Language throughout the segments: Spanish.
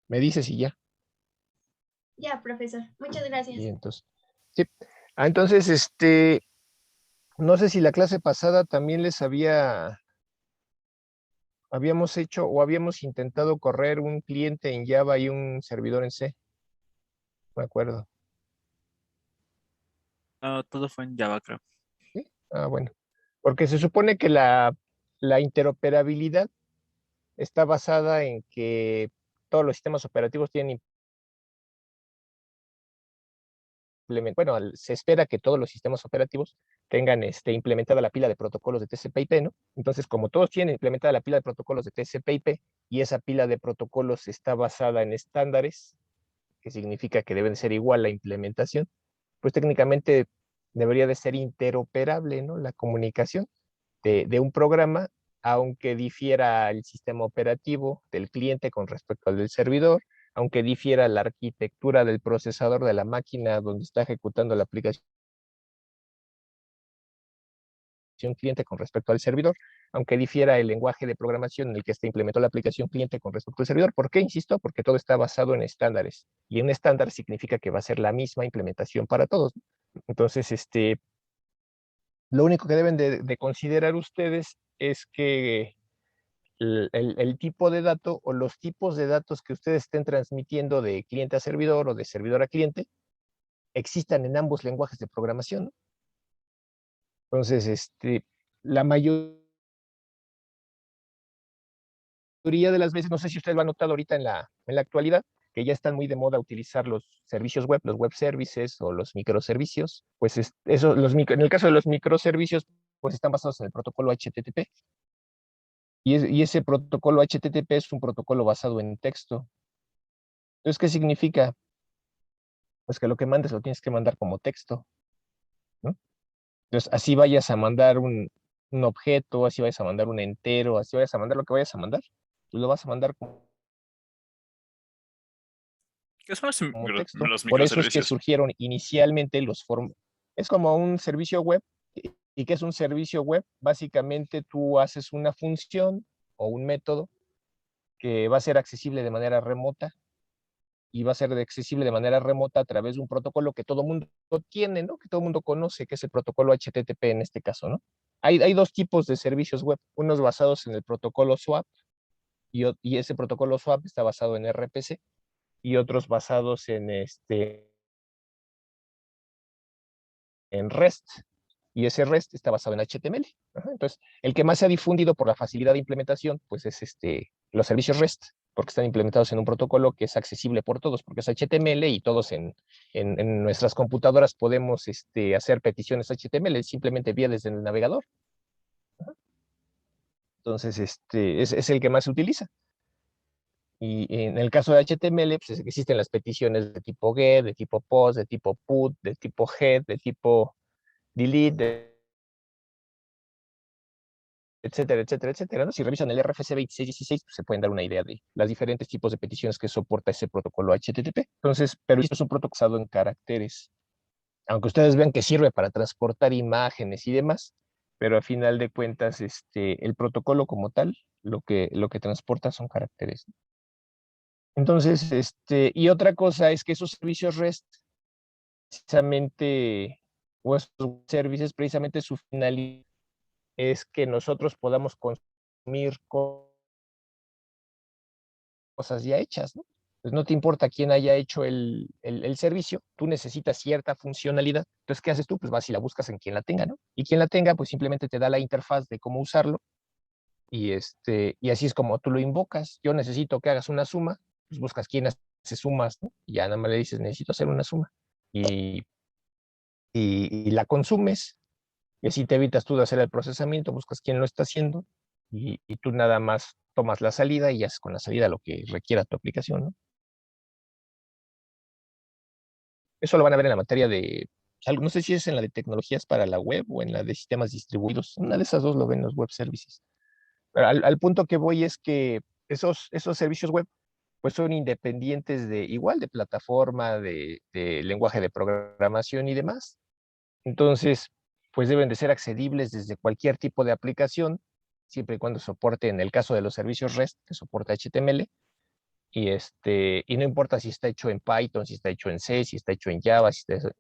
Me dices y ya. Ya, profesor. Muchas Y gracias. entonces, sí. Entonces, no sé si la clase pasada también habíamos hecho o habíamos intentado correr un cliente en Java y un servidor en C. No me acuerdo. No, todo fue en Java, creo. ¿Sí? Bueno. Porque se supone que la interoperabilidad está basada en que todos los sistemas operativos tienen bueno, se espera que todos los sistemas operativos tengan implementada la pila de protocolos de TCP/IP, ¿no? Entonces, como todos tienen implementada la pila de protocolos de TCP/IP y esa pila de protocolos está basada en estándares, que significa que deben ser igual la implementación, pues técnicamente debería de ser interoperable, ¿no? La comunicación de un programa, aunque difiera el sistema operativo del cliente con respecto al del servidor, aunque difiera la arquitectura del procesador de la máquina donde está ejecutando la aplicación cliente con respecto al servidor, aunque difiera el lenguaje de programación en el que se implementó la aplicación cliente con respecto al servidor. ¿Por qué? Insisto, porque todo está basado en estándares. Y un estándar significa que va a ser la misma implementación para todos. Entonces, lo único que deben de considerar ustedes es que el tipo de dato o los tipos de datos que ustedes estén transmitiendo de cliente a servidor o de servidor a cliente existan en ambos lenguajes de programación, ¿no? Entonces, la mayoría de las veces, no sé si usted lo ha notado ahorita en la actualidad, que ya están muy de moda utilizar los servicios web, los web services o los microservicios, pues en el caso de los microservicios, pues están basados en el protocolo HTTP. Y ese protocolo HTTP es un protocolo basado en texto. Entonces, ¿qué significa? Pues que lo que mandes lo tienes que mandar como texto, ¿no? Entonces, así vayas a mandar un objeto, así vayas a mandar un entero, así vayas a mandar lo que vayas a mandar, tú lo vas a mandar ¿Qué son como texto. los Por eso es que microservicios? surgieron inicialmente Es como un servicio web. ¿Y qué es un servicio web? Básicamente tú haces una función o un método que va a ser accesible de manera remota y va a ser accesible de manera remota a través de un protocolo que todo mundo tiene, ¿no? Que todo mundo conoce, que es el protocolo HTTP en este caso, ¿no? Hay dos tipos de servicios web, unos basados en el protocolo SWAP y ese protocolo SWAP está basado en RPC y otros basados en REST, y ese REST está basado en HTML. Ajá. Entonces, el que más se ha difundido por la facilidad de implementación, pues es los servicios REST, porque están implementados en un protocolo que es accesible por todos, porque es HTML y todos en nuestras computadoras podemos hacer peticiones HTML simplemente vía desde el navegador. Ajá. Entonces, es el que más se utiliza. Y en el caso de HTML, pues existen las peticiones de tipo GET, de tipo POST, de tipo PUT, de tipo HEAD, de tipo delete, etcétera, etcétera, etcétera, ¿no? Si revisan el RFC 2616, pues se pueden dar una idea de los diferentes tipos de peticiones que soporta ese protocolo HTTP. Entonces, pero esto es un protocolo basado en caracteres. Aunque ustedes vean que sirve para transportar imágenes y demás, pero a final de cuentas, el protocolo como tal, lo que transporta son caracteres. Entonces, y otra cosa es que esos servicios REST, precisamente, o esos servicios, precisamente su finalidad es que nosotros podamos consumir cosas ya hechas, ¿no? Pues no te importa quién haya hecho el servicio, tú necesitas cierta funcionalidad. Entonces, ¿qué haces tú? Pues vas y la buscas en quien la tenga, ¿no? Y quien la tenga, pues simplemente te da la interfaz de cómo usarlo y así es como tú lo invocas. Yo necesito que hagas una suma, pues buscas quién hace sumas, ¿no? Y ya nada más le dices, necesito hacer una suma. Y, y la consumes, y así te evitas tú de hacer el procesamiento, buscas quién lo está haciendo, y tú nada más tomas la salida y haces con la salida lo que requiera tu aplicación, ¿no? Eso lo van a ver en la materia no sé si es en la de tecnologías para la web o en la de sistemas distribuidos. Una de esas dos lo ven los web services. Pero al punto que voy es que esos servicios web pues son independientes igual de plataforma, de lenguaje de programación y demás. Entonces, pues deben de ser accesibles desde cualquier tipo de aplicación, siempre y cuando soporte, en el caso de los servicios REST, que soporta HTML, y no importa si está hecho en Python, si está hecho en C, si está hecho en Java, si está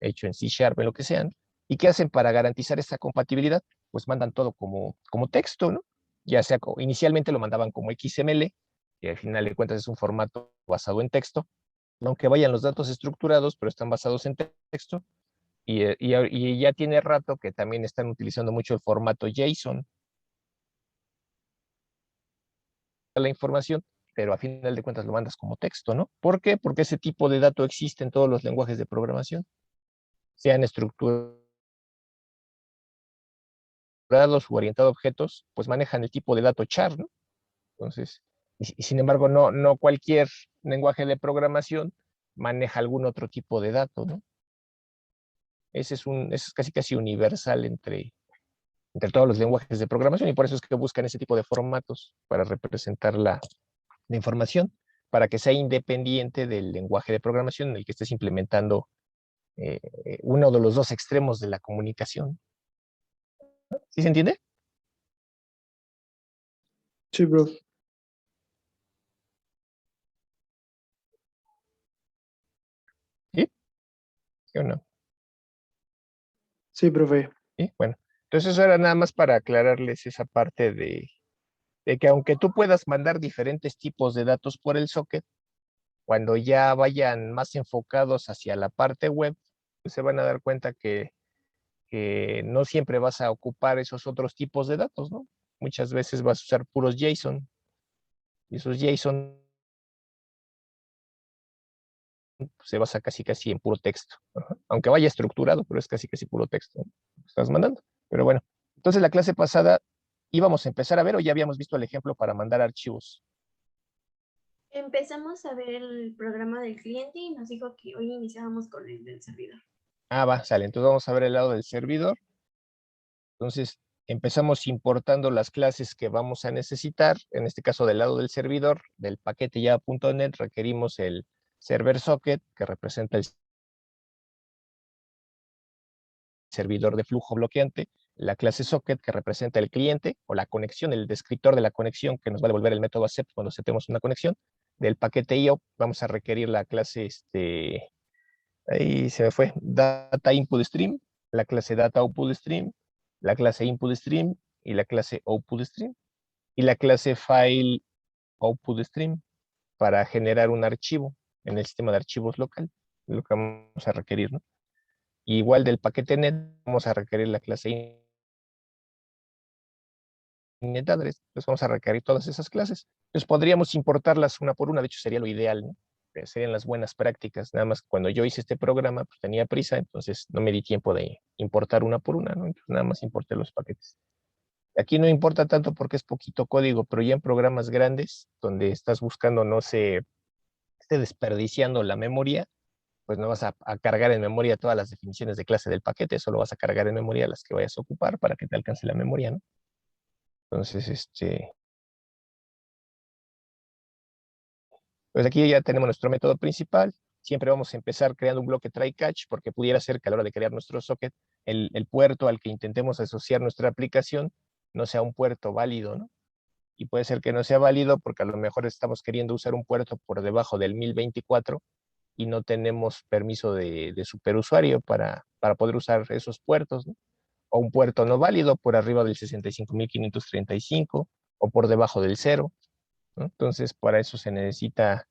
hecho en C Sharp, en lo que sean. ¿Y qué hacen para garantizar esta compatibilidad? Pues mandan todo como texto, ¿no? Ya sea, inicialmente lo mandaban como XML, que al final de cuentas es un formato basado en texto, aunque vayan los datos estructurados, pero están basados en texto, y ya tiene rato que también están utilizando mucho el formato JSON, la información, pero a final de cuentas lo mandas como texto, ¿no? ¿Por qué? Porque ese tipo de dato existe en todos los lenguajes de programación, sean estructurados o orientados a objetos, pues manejan el tipo de dato char, ¿no? Entonces, y sin embargo, no cualquier lenguaje de programación maneja algún otro tipo de dato, ¿no? Ese es casi universal entre todos los lenguajes de programación, y por eso es que buscan ese tipo de formatos para representar la información, para que sea independiente del lenguaje de programación en el que estés implementando uno de los dos extremos de la comunicación. ¿Sí se entiende? Sí, profe. ¿Sí? ¿Sí o no? Sí, profe. ¿Sí? Bueno, entonces eso era nada más para aclararles esa parte de que aunque tú puedas mandar diferentes tipos de datos por el socket, cuando ya vayan más enfocados hacia la parte web, pues se van a dar cuenta que no siempre vas a ocupar esos otros tipos de datos, ¿no? Muchas veces vas a usar puros JSON, y esos JSON pues, se basa casi en puro texto. Ajá. Aunque vaya estructurado, pero es casi puro texto, ¿no? Que estás mandando. Pero bueno, entonces la clase pasada íbamos a empezar a ver, o ya habíamos visto el ejemplo para mandar archivos. Empezamos a ver el programa del cliente y nos dijo que hoy iniciábamos con el del servidor. Ah, va, sale. Entonces vamos a ver el lado del servidor. Entonces empezamos importando las clases que vamos a necesitar. En este caso, del lado del servidor, del paquete java.net, requerimos el server socket, que representa el servidor de flujo bloqueante, la clase socket, que representa el cliente o la conexión, el descriptor de la conexión, que nos va a devolver el método accept cuando aceptemos una conexión. Del paquete IO vamos a requerir la clase, ahí se me fue, data input stream, la clase data output stream, la clase input stream y la clase output stream, y la clase file output stream para generar un archivo en el sistema de archivos local, lo que vamos a requerir, ¿no? Y igual del paquete net vamos a requerir la clase init address, entonces vamos a requerir todas esas clases. Entonces podríamos importarlas una por una, de hecho sería lo ideal, ¿no? Serían las buenas prácticas, nada más que cuando yo hice este programa, pues tenía prisa, entonces no me di tiempo de importar una por una, ¿no? Entonces nada más importé los paquetes. Aquí no importa tanto porque es poquito código, pero ya en programas grandes, donde estás buscando, no sé, esté desperdiciando la memoria, pues no vas a cargar en memoria todas las definiciones de clase del paquete, solo vas a cargar en memoria las que vayas a ocupar para que te alcance la memoria, ¿no? Entonces, pues aquí ya tenemos nuestro método principal. Siempre vamos a empezar creando un bloque try catch, porque pudiera ser que a la hora de crear nuestro socket, el puerto al que intentemos asociar nuestra aplicación no sea un puerto válido, ¿no? Y puede ser que no sea válido porque a lo mejor estamos queriendo usar un puerto por debajo del 1024 y no tenemos permiso de superusuario para poder usar esos puertos, ¿no? O un puerto no válido por arriba del 65.535 o por debajo del 0, ¿no? Entonces, para eso se necesita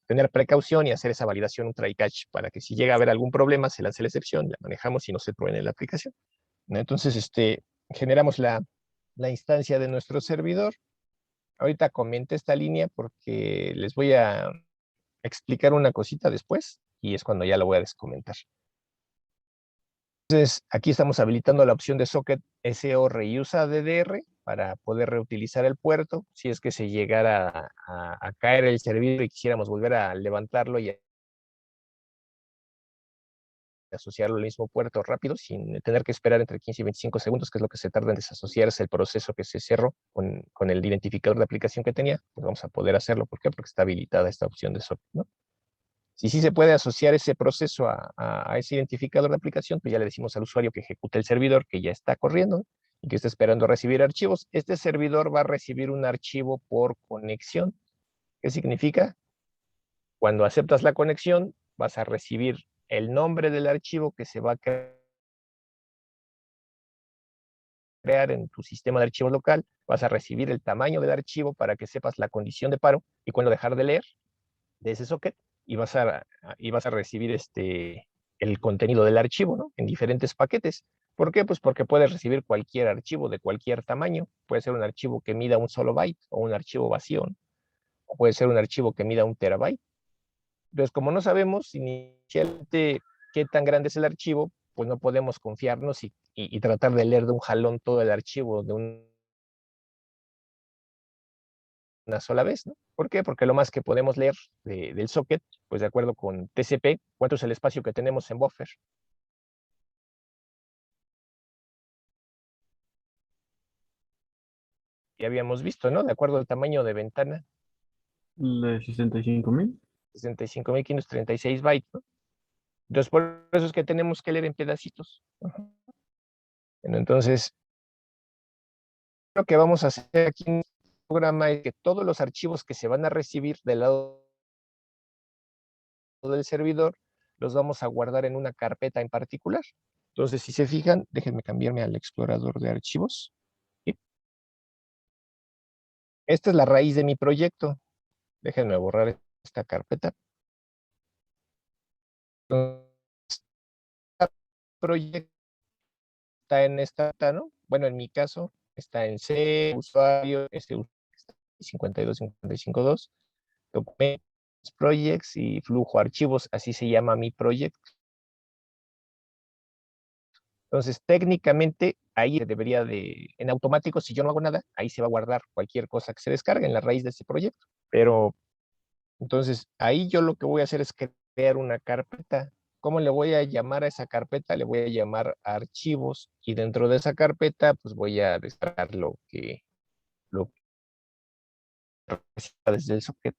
tener precaución y hacer esa validación un try catch para que si llega a haber algún problema se lance la excepción, la manejamos y no se truene la aplicación, ¿no? Entonces, generamos la instancia de nuestro servidor. Ahorita comenté esta línea porque les voy a explicar una cosita después y es cuando ya lo voy a descomentar. Entonces, aquí estamos habilitando la opción de socket SO reuse DDR para poder reutilizar el puerto si es que se llegara a caer el servidor y quisiéramos volver a levantarlo y asociarlo al mismo puerto rápido sin tener que esperar entre 15 y 25 segundos, que es lo que se tarda en desasociarse el proceso que se cerró con el identificador de aplicación que tenía, pues vamos a poder hacerlo. ¿Por qué? Porque está habilitada esta opción de socket, ¿no? Si sí se puede asociar ese proceso a ese identificador de aplicación, pues ya le decimos al usuario que ejecute el servidor que ya está corriendo, ¿no? Y que está esperando recibir archivos. Este servidor va a recibir un archivo por conexión. ¿Qué significa? Cuando aceptas la conexión, vas a recibir el nombre del archivo que se va a crear en tu sistema de archivos local, vas a recibir el tamaño del archivo para que sepas la condición de paro y cuándo dejar de leer de ese socket, y vas a recibir el contenido del archivo, ¿no? En diferentes paquetes. ¿Por qué? Pues porque puedes recibir cualquier archivo de cualquier tamaño. Puede ser un archivo que mida un solo byte o un archivo vacío, ¿no? O puede ser un archivo que mida 1 terabyte. Entonces, como no sabemos inicialmente qué tan grande es el archivo, pues no podemos confiarnos y tratar de leer de un jalón todo el archivo de una sola vez, ¿no? ¿Por qué? Porque lo más que podemos leer del socket, pues de acuerdo con TCP, ¿cuánto es el espacio que tenemos en buffer? Ya habíamos visto, ¿no? De acuerdo al tamaño de ventana, De 65.000. 65.536 bytes, ¿no? Entonces, por eso es que tenemos que leer en pedacitos. Ajá. Bueno, entonces, lo que vamos a hacer aquí en el programa es que todos los archivos que se van a recibir del lado del servidor, los vamos a guardar en una carpeta en particular. Entonces, si se fijan, déjenme cambiarme al explorador de archivos. ¿Sí? Esta es la raíz de mi proyecto. Déjenme borrar esta carpeta. Entonces, este proyecto está en esta, ¿no? Bueno, en mi caso, está en C, usuario, 52552, documentos, projects y flujo archivos, así se llama mi proyecto. Entonces, técnicamente, ahí debería en automático, si yo no hago nada, ahí se va a guardar cualquier cosa que se descargue en la raíz de ese proyecto. Pero, entonces, ahí yo lo que voy a hacer es crear una carpeta. ¿Cómo le voy a llamar a esa carpeta? Le voy a llamar archivos, y dentro de esa carpeta, pues voy a descargar lo que está desde el socket.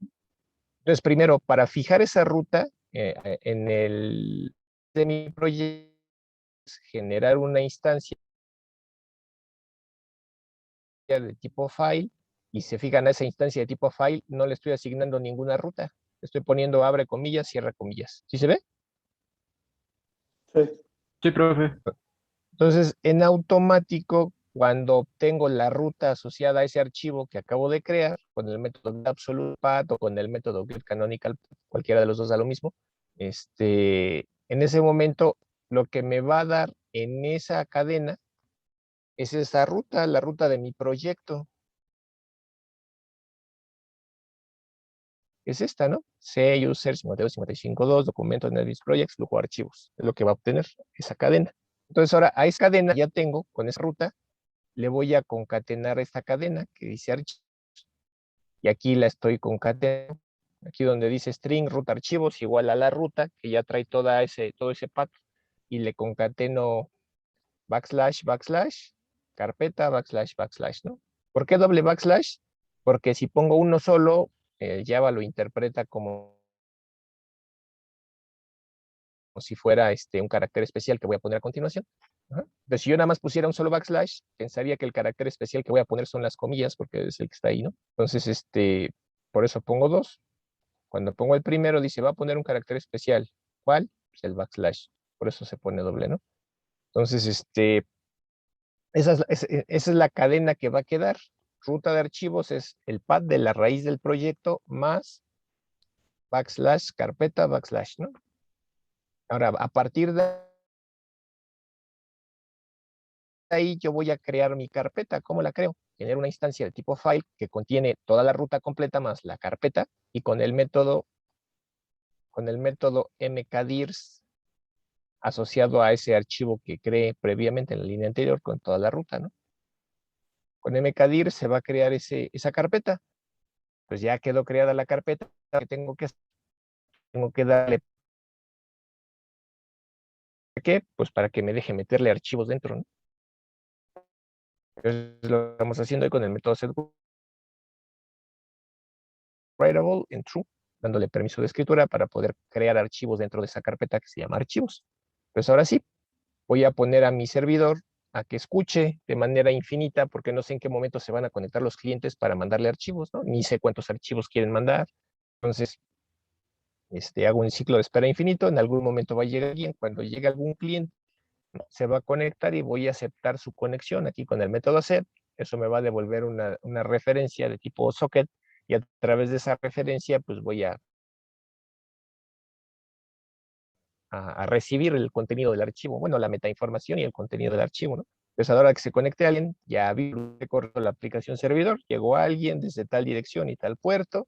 Entonces, primero, para fijar esa ruta en el de mi proyecto, generar una instancia de tipo file, y se fijan a esa instancia de tipo file, no le estoy asignando ninguna ruta. Estoy poniendo abre comillas, cierra comillas. ¿Sí se ve? Sí. Sí, profe. Entonces, en automático, cuando obtengo la ruta asociada a ese archivo que acabo de crear, con el método absolutePath o con el método getCanonicalPath, cualquiera de los dos da lo mismo, en ese momento, lo que me va a dar en esa cadena es esa ruta, la ruta de mi proyecto. Es esta, ¿no? C, user 52.55.2, documento Netbis Projects, flujo de archivos. Es lo que va a obtener esa cadena. Entonces ahora a esa cadena ya tengo, con esa ruta, le voy a concatenar esta cadena que dice archivos. Y aquí la estoy concatenando. Aquí donde dice string ruta archivos igual a la ruta, que ya trae todo ese path. Y le concateno backslash, backslash, carpeta, backslash, backslash, ¿no? ¿Por qué doble backslash? Porque si pongo uno solo, Java lo interpreta como si fuera un carácter especial que voy a poner a continuación. Ajá. Entonces, si yo nada más pusiera un solo backslash, pensaría que el carácter especial que voy a poner son las comillas, porque es el que está ahí, ¿no? Entonces, por eso pongo dos. Cuando pongo el primero, dice, va a poner un carácter especial. ¿Cuál? Pues el backslash. Por eso se pone doble, ¿no? Entonces, esa es la cadena que va a quedar. Ruta de archivos es el path de la raíz del proyecto más backslash, carpeta, backslash, ¿no? Ahora, a partir de ahí yo voy a crear mi carpeta. ¿Cómo la creo? Tener una instancia de tipo file que contiene toda la ruta completa más la carpeta, y con el método mkdirs asociado a ese archivo que creé previamente en la línea anterior con toda la ruta, ¿no? Con mkdir se va a crear esa carpeta. Pues ya quedó creada la carpeta. ¿Qué tengo que hacer? Tengo que darle, ¿para qué? Pues para que me deje meterle archivos dentro, ¿no? Entonces lo estamos haciendo con el método setWriteable en true. dándole permiso de escritura para poder crear archivos dentro de esa carpeta que se llama archivos. Pues ahora sí, voy a poner a mi servidor a que escuche de manera infinita, porque no sé en qué momento se van a conectar los clientes para mandarle archivos, ¿no? Ni sé cuántos archivos quieren mandar. Entonces, hago un ciclo de espera infinito, en algún momento va a llegar alguien, cuando llegue algún cliente, ¿no? Se va a conectar y voy a aceptar su conexión aquí con el método accept. Eso me va a devolver una referencia de tipo socket, y a través de esa referencia, pues voy a recibir el contenido del archivo, bueno, la metainformación y el contenido del archivo, ¿no? Entonces, a la hora que se conecte alguien, ya vi que corre la aplicación servidor, llegó alguien desde tal dirección y tal puerto,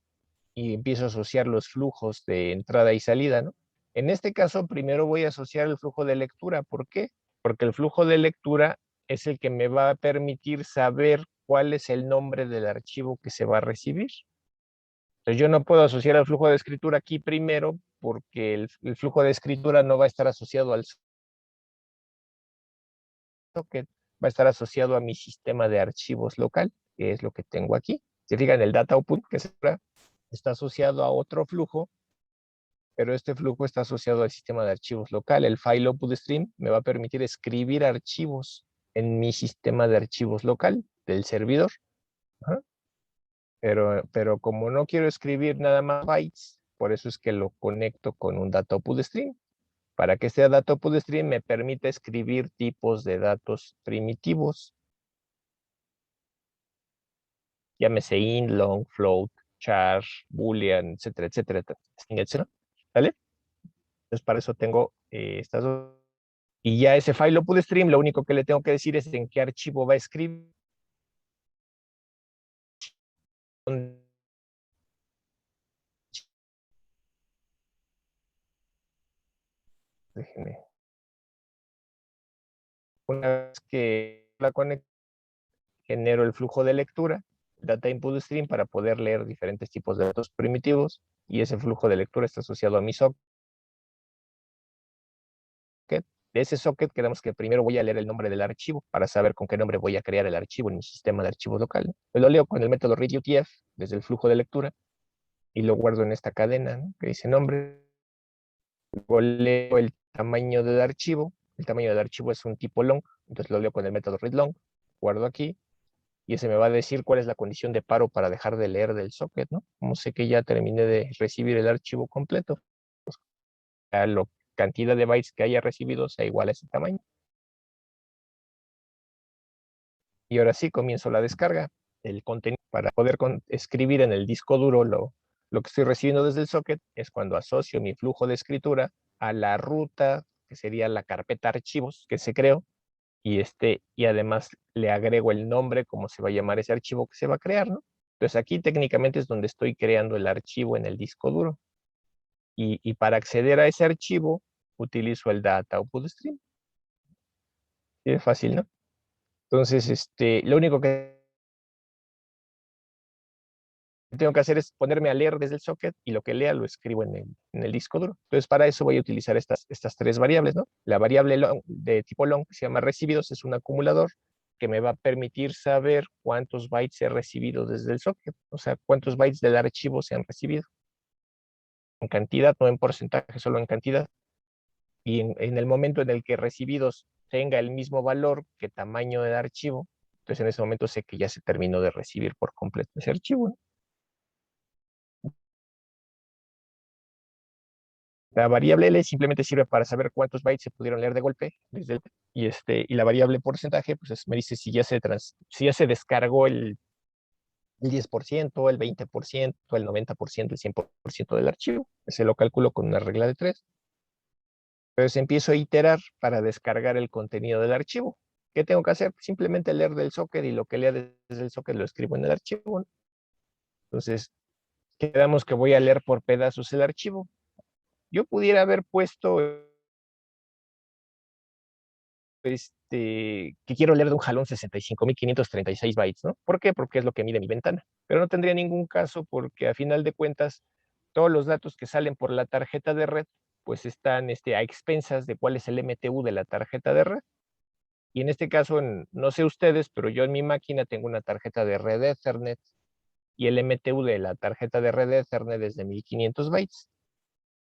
y empiezo a asociar los flujos de entrada y salida, ¿no? En este caso, primero voy a asociar el flujo de lectura. ¿Por qué? Porque el flujo de lectura es el que me va a permitir saber cuál es el nombre del archivo que se va a recibir. Entonces, yo no puedo asociar el flujo de escritura aquí primero, porque el flujo de escritura no va a estar asociado al socket, va a estar asociado a mi sistema de archivos local, que es lo que tengo aquí. Se fijan, el data output, que está asociado a otro flujo, pero este flujo está asociado al sistema de archivos local. El file output stream me va a permitir escribir archivos en mi sistema de archivos local del servidor. Ajá. Pero como no quiero escribir nada más bytes, por eso es que lo conecto con un data output stream. Para que este data output stream me permita escribir tipos de datos primitivos. Llámese int, long, float, char, boolean, etcétera, etcétera, etcétera. ¿Vale? Entonces, para eso tengo estas dos. Y ya ese file output stream, lo único que le tengo que decir es en qué archivo va a escribir. Déjenme. Una vez que la conecto, genero el flujo de lectura, data input stream, para poder leer diferentes tipos de datos primitivos, y ese flujo de lectura está asociado a mi socket. De ese socket queremos que primero voy a leer el nombre del archivo para saber con qué nombre voy a crear el archivo en mi sistema de archivos local, ¿no? Pues lo leo con el método readUTF desde el flujo de lectura y lo guardo en esta cadena, ¿no? Que dice nombre. Luego leo el tamaño del archivo. El tamaño del archivo es un tipo long, entonces lo leo con el método readLong, guardo aquí, y ese me va a decir cuál es la condición de paro para dejar de leer del socket, ¿no? Como sé que ya terminé de recibir el archivo completo, pues la cantidad de bytes que haya recibido sea igual a ese tamaño. Y ahora sí comienzo la descarga del contenido para poder escribir en el disco duro lo que estoy recibiendo desde el socket. Es cuando asocio mi flujo de escritura a la ruta, que sería la carpeta archivos que se creó, y además le agrego el nombre, cómo se va a llamar ese archivo que se va a crear, ¿no? Entonces aquí técnicamente es donde estoy creando el archivo en el disco duro. Y para acceder a ese archivo utilizo el data output stream. Sí, es fácil, ¿no? Entonces, lo único que tengo que hacer es ponerme a leer desde el socket, y lo que lea lo escribo en el disco duro. Entonces, para eso voy a utilizar estas tres variables, ¿no? La variable long, de tipo long, que se llama recibidos, es un acumulador que me va a permitir saber cuántos bytes he recibido desde el socket, o sea, cuántos bytes del archivo se han recibido. En cantidad, no en porcentaje, solo en cantidad. Y en el momento en el que recibidos tenga el mismo valor que tamaño del archivo, entonces en ese momento sé que ya se terminó de recibir por completo ese archivo, ¿no? La variable L simplemente sirve para saber cuántos bytes se pudieron leer de golpe, y la variable porcentaje, pues me dice si ya se descargó el 10%, el 20%, el 90%, el 100% del archivo. Ese lo calculo con una regla de 3. Entonces empiezo a iterar para descargar el contenido del archivo. ¿Qué tengo que hacer? Simplemente leer del socket, y lo que lea desde el socket lo escribo en el archivo, ¿no? Entonces, quedamos que voy a leer por pedazos el archivo. Yo pudiera haber puesto que quiero leer de un jalón 65.536 bytes, ¿no? ¿Por qué? Porque es lo que mide mi ventana. Pero no tendría ningún caso, porque a final de cuentas, todos los datos que salen por la tarjeta de red, pues están a expensas de cuál es el MTU de la tarjeta de red. Y en este caso, no sé ustedes, pero yo en mi máquina tengo una tarjeta de red Ethernet y el MTU de la tarjeta de red de Ethernet es de 1500 bytes.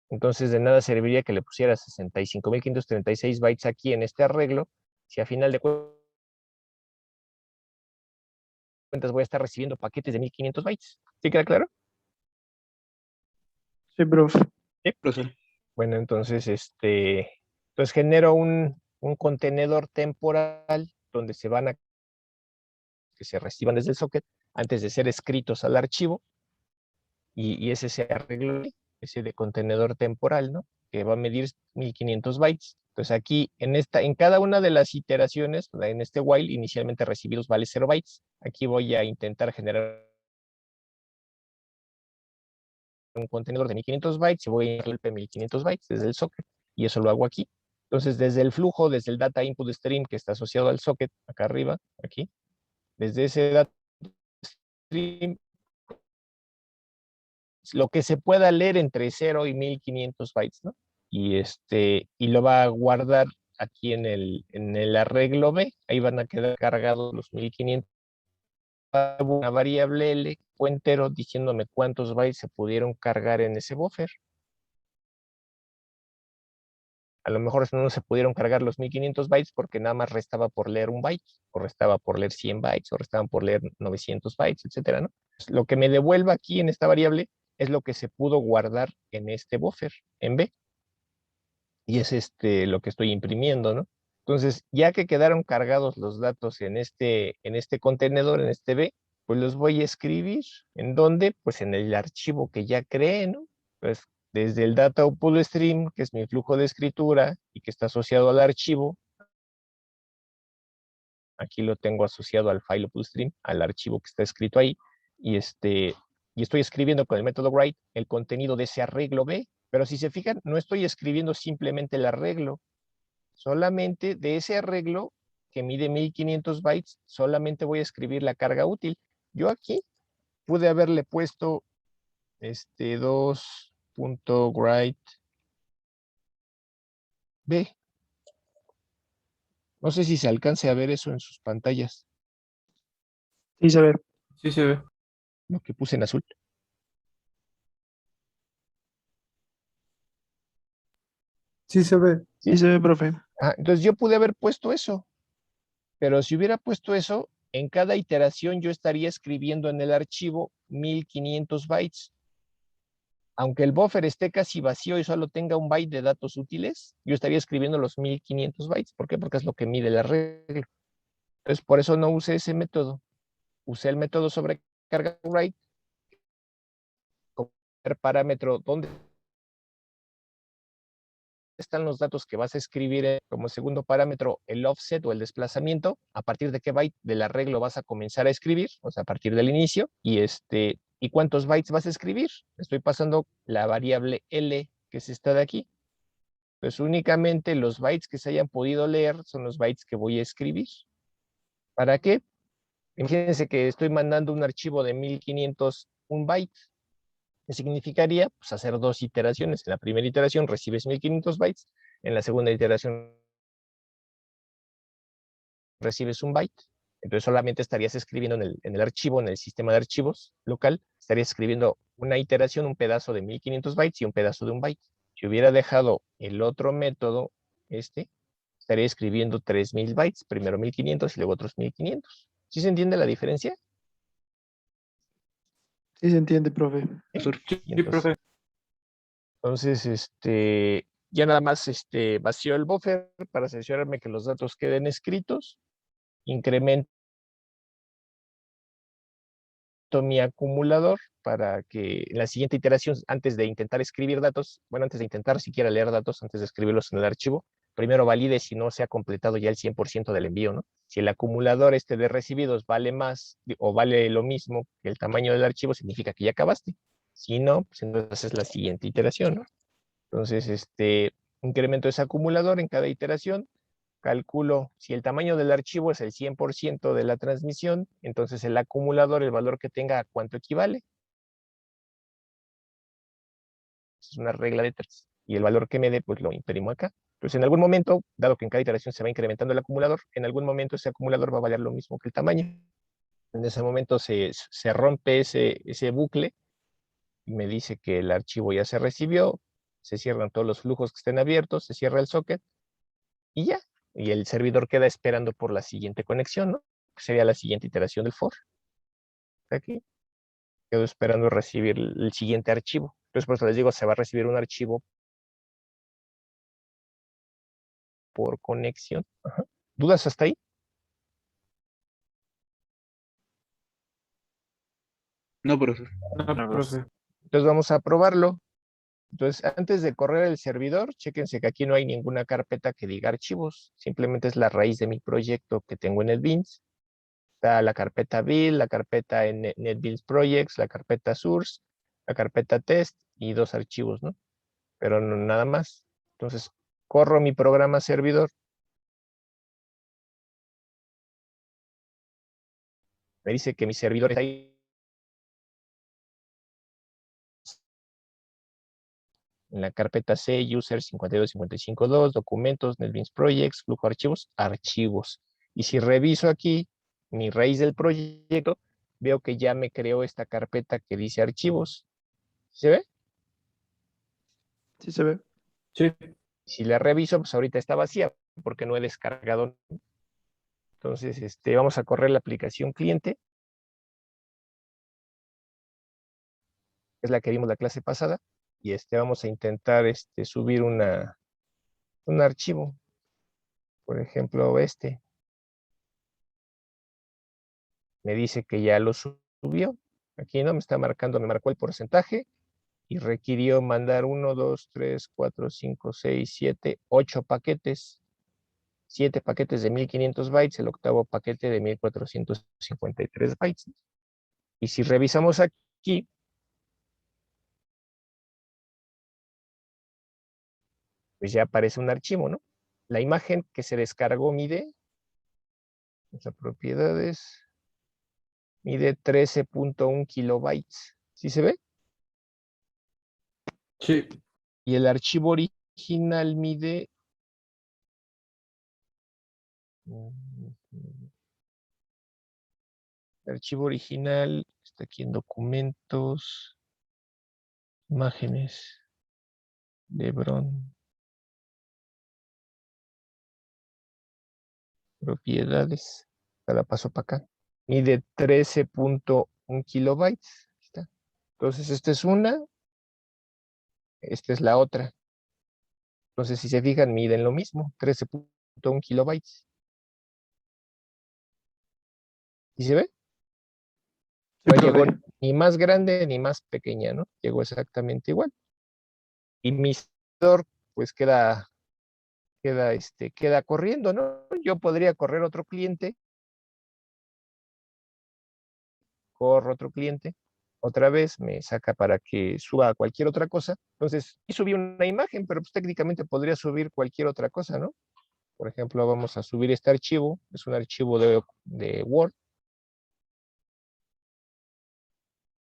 Entonces de nada serviría que le pusiera 65.536 bytes aquí en este arreglo, si a final de cuentas voy a estar recibiendo paquetes de 1500 bytes. ¿Sí queda claro? Sí, profe. Profe. Bueno, entonces, entonces genero un contenedor temporal donde que se reciban desde el socket antes de ser escritos al archivo, y ese se arreglo, ese de contenedor temporal, ¿no? Que va a medir 1500 bytes. Entonces aquí, en cada una de las iteraciones, en este while, inicialmente recibidos vale 0 bytes. Aquí voy a intentar generar un contenedor de 1500 bytes y voy a ir el 1500 bytes desde el socket, y eso lo hago aquí. Entonces, desde el flujo, desde el data input stream que está asociado al socket, acá arriba, aquí, desde ese data stream, lo que se pueda leer entre 0 y 1500 bytes, ¿no? Y lo va a guardar aquí en el arreglo B, ahí van a quedar cargados los 1500, una variable L, entero, diciéndome cuántos bytes se pudieron cargar en ese buffer. A lo mejor no se pudieron cargar los 1500 bytes porque nada más restaba por leer un byte, o restaba por leer 100 bytes, o restaban por leer 900 bytes, etcétera, ¿no? Lo que me devuelva aquí en esta variable es lo que se pudo guardar en este buffer, en B. Y es lo que estoy imprimiendo, ¿no? Entonces, ya que quedaron cargados los datos en este contenedor, en este B, pues los voy a escribir. ¿En dónde? Pues en el archivo que ya creé, ¿no? Pues desde el data output stream, que es mi flujo de escritura y que está asociado al archivo. Aquí lo tengo asociado al file output stream, al archivo que está escrito ahí. Y y estoy escribiendo con el método write el contenido de ese arreglo B. Pero si se fijan, no estoy escribiendo simplemente el arreglo. Solamente de ese arreglo que mide 1500 bytes, solamente voy a escribir la carga útil. Yo aquí pude haberle puesto 2.write B. No sé si se alcance a ver eso en sus pantallas, Sí se ve. Sí se ve. lo que puse en azul. Sí se ve. Sí se ve, profe. Entonces yo pude haber puesto eso, pero si hubiera puesto eso, en cada iteración yo estaría escribiendo en el archivo 1500 bytes. Aunque el buffer esté casi vacío y solo tenga un byte de datos útiles, yo estaría escribiendo los 1500 bytes. ¿Por qué? Porque es lo que mide el arreglo. Entonces, por eso no usé ese método. Usé el método sobrecarga write como parámetro donde están los datos que vas a escribir, como segundo parámetro el offset o el desplazamiento, a partir de qué byte del arreglo vas a comenzar a escribir, o sea, a partir del inicio, y cuántos bytes vas a escribir. Estoy pasando la variable L, que es esta de aquí. Pues únicamente los bytes que se hayan podido leer son los bytes que voy a escribir. ¿Para qué? Imagínense que estoy mandando un archivo de 1500, un byte. ¿Qué significaría? Pues hacer dos iteraciones. En la primera iteración recibes 1500 bytes, en la segunda iteración recibes un byte. Entonces solamente estarías escribiendo en el archivo, en el sistema de archivos local, estarías escribiendo una iteración, un pedazo de 1500 bytes y un pedazo de un byte. Si hubiera dejado el otro método, estaría escribiendo 3000 bytes, primero 1500 y luego otros 1500. ¿Sí se entiende la diferencia? Sí se entiende, profe. Sí, Y profe. entonces, ya nada más vacío el buffer para asegurarme que los datos queden escritos, incremento mi acumulador para que en la siguiente iteración, antes de intentar escribir datos, bueno, antes de intentar siquiera leer datos, antes de escribirlos en el archivo, primero valide si no se ha completado ya el 100% del envío, ¿no? Si el acumulador de recibidos vale más o vale lo mismo que el tamaño del archivo, significa que ya acabaste. Si no, pues entonces es la siguiente iteración, ¿no? Entonces, incremento ese acumulador en cada iteración, calculo si el tamaño del archivo es el 100% de la transmisión, entonces el acumulador, el valor que tenga, ¿a cuánto equivale? Es una regla de 3. Y el valor que me dé, pues lo imprimo acá. Entonces, en algún momento, dado que en cada iteración se va incrementando el acumulador, en algún momento ese acumulador va a valer lo mismo que el tamaño. En ese momento se rompe ese bucle y me dice que el archivo ya se recibió, se cierran todos los flujos que estén abiertos, se cierra el socket y ya. Y el servidor queda esperando por la siguiente conexión, ¿no? Que sería la siguiente iteración del for. Aquí. Quedo esperando recibir el siguiente archivo. Entonces, por eso les digo, se va a recibir un archivo por conexión. Ajá. ¿Dudas hasta ahí? No, profesor. No, profe. Entonces vamos a probarlo. Entonces, antes de correr el servidor, chéquense que aquí no hay ninguna carpeta que diga archivos. Simplemente es la raíz de mi proyecto que tengo en NetBeans. Está la carpeta build, la carpeta en NetBeans Projects, la carpeta source, la carpeta test y 2 archivos, ¿no? Pero nada más. Entonces, corro mi programa servidor. Me dice que mi servidor está ahí. En la carpeta C, user 52552, documentos, NetBeans Projects, flujo archivos, archivos. Y si reviso aquí mi raíz del proyecto, veo que ya me creó esta carpeta que dice archivos. ¿Se ve? Sí se ve. Sí. Si la reviso, pues ahorita está vacía porque no he descargado. Entonces, vamos a correr la aplicación cliente, que es la que vimos la clase pasada, y vamos a intentar subir un archivo. Por ejemplo, me dice que ya lo subió. Aquí no me está marcando, me marcó el porcentaje y requirió mandar 1, 2, 3, 4, 5, 6, 7, 8 paquetes. 7 paquetes de 1500 bytes, el octavo paquete de 1453 bytes. Y si revisamos aquí, pues ya aparece un archivo, ¿no? La imagen que se descargó las propiedades, mide 13.1 kilobytes. ¿Sí se ve? Sí. Y el archivo original mide... El archivo original está aquí en documentos, imágenes, Lebron, propiedades. La paso para acá. Mide 13.1 kilobytes. Aquí está. Entonces, esta es una, esta es la otra. Entonces, si se fijan, miden lo mismo, 13.1 kilobytes. ¿Y se ve? Sí, No llegó profe. ni más grande ni más pequeña, ¿no? Llegó exactamente igual. Y mi servidor, pues queda corriendo, ¿no? Yo podría correr otro cliente, corro otro cliente, otra vez me saca para que suba cualquier otra cosa. Entonces, y subí una imagen, pero pues técnicamente podría subir cualquier otra cosa, ¿no? Por ejemplo, vamos a subir este archivo, es un archivo de Word.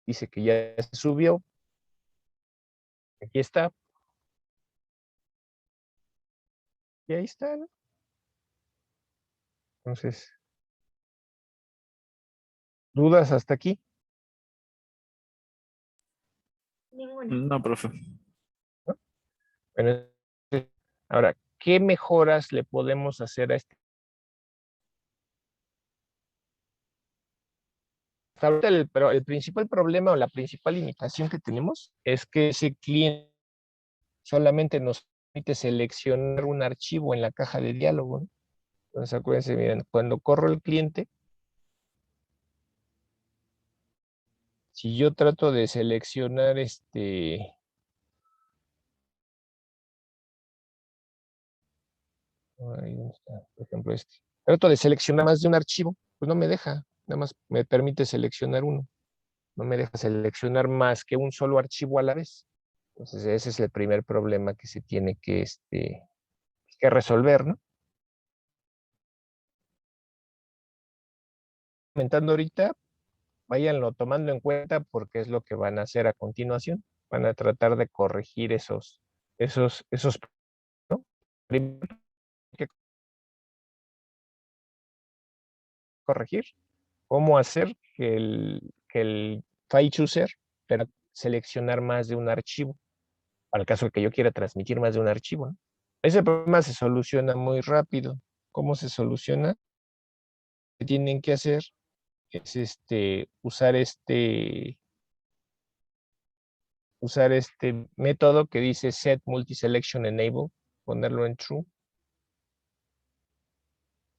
Dice que ya se subió. Aquí está. Y ahí está, ¿no? Entonces, ¿dudas hasta aquí? Ninguna. No, profe. ¿No? Bueno, ahora, ¿qué mejoras le podemos hacer a este? Hasta ahorita pero el principal problema o la principal limitación que tenemos es que ese cliente solamente nos permite seleccionar un archivo en la caja de diálogo, ¿no? Entonces, acuérdense, miren, cuando corro el cliente, si yo trato de seleccionar ahí ¿dónde está? Por ejemplo, trato de seleccionar más de un archivo, pues no me deja, nada más me permite seleccionar uno, no me deja seleccionar más que un solo archivo a la vez. Entonces, ese es el primer problema que se tiene que resolver, ¿no? Comentando ahorita, váyanlo tomando en cuenta porque es lo que van a hacer a continuación. Van a tratar de corregir esos, ¿no? Primero hay que corregir cómo hacer que el file chooser pueda seleccionar más de un archivo, para el caso de que yo quiera transmitir más de un archivo, ¿no? Ese problema se soluciona muy rápido. ¿Cómo se soluciona? Lo que tienen que hacer es usar este método que dice set multiselection enable, ponerlo en true,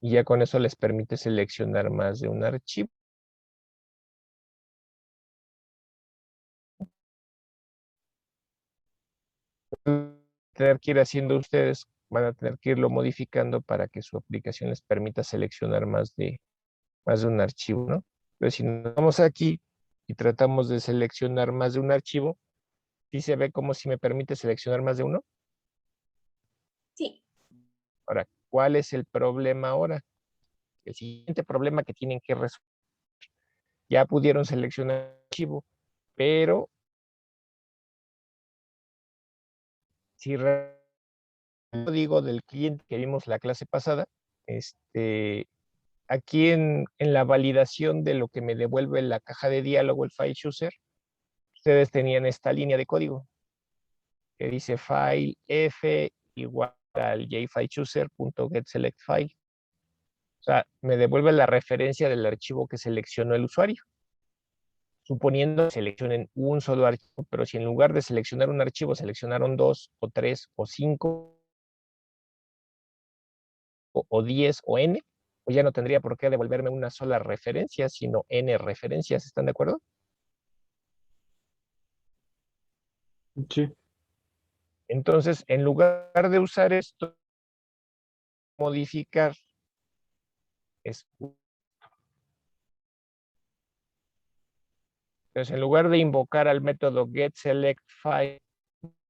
y ya con eso les permite seleccionar más de un archivo. Tener que ir haciendo ustedes, van a tener que irlo modificando para que su aplicación les permita seleccionar más de un archivo, ¿no? Pero si nos vamos aquí y tratamos de seleccionar más de un archivo, ¿sí se ve como si me permite seleccionar más de uno? Sí, Ahora, ¿cuál es el problema ahora? El siguiente problema que tienen que resolver. Ya pudieron seleccionar el archivo, pero si digo del cliente que vimos la clase pasada, aquí en la validación de lo que me devuelve la caja de diálogo, el file chooser, ustedes tenían esta línea de código que dice file f igual al jfilechooser.getSelectFile. O sea, me devuelve la referencia del archivo que seleccionó el usuario. Suponiendo que seleccionen un solo archivo, pero si en lugar de seleccionar un archivo seleccionaron 2 o 3 o 5 o 10 o n, pues ya no tendría por qué devolverme una sola referencia, sino n referencias. ¿Están de acuerdo? Sí. Entonces, en lugar de usar esto, modificar es. Entonces, en lugar de invocar al método getSelectFile,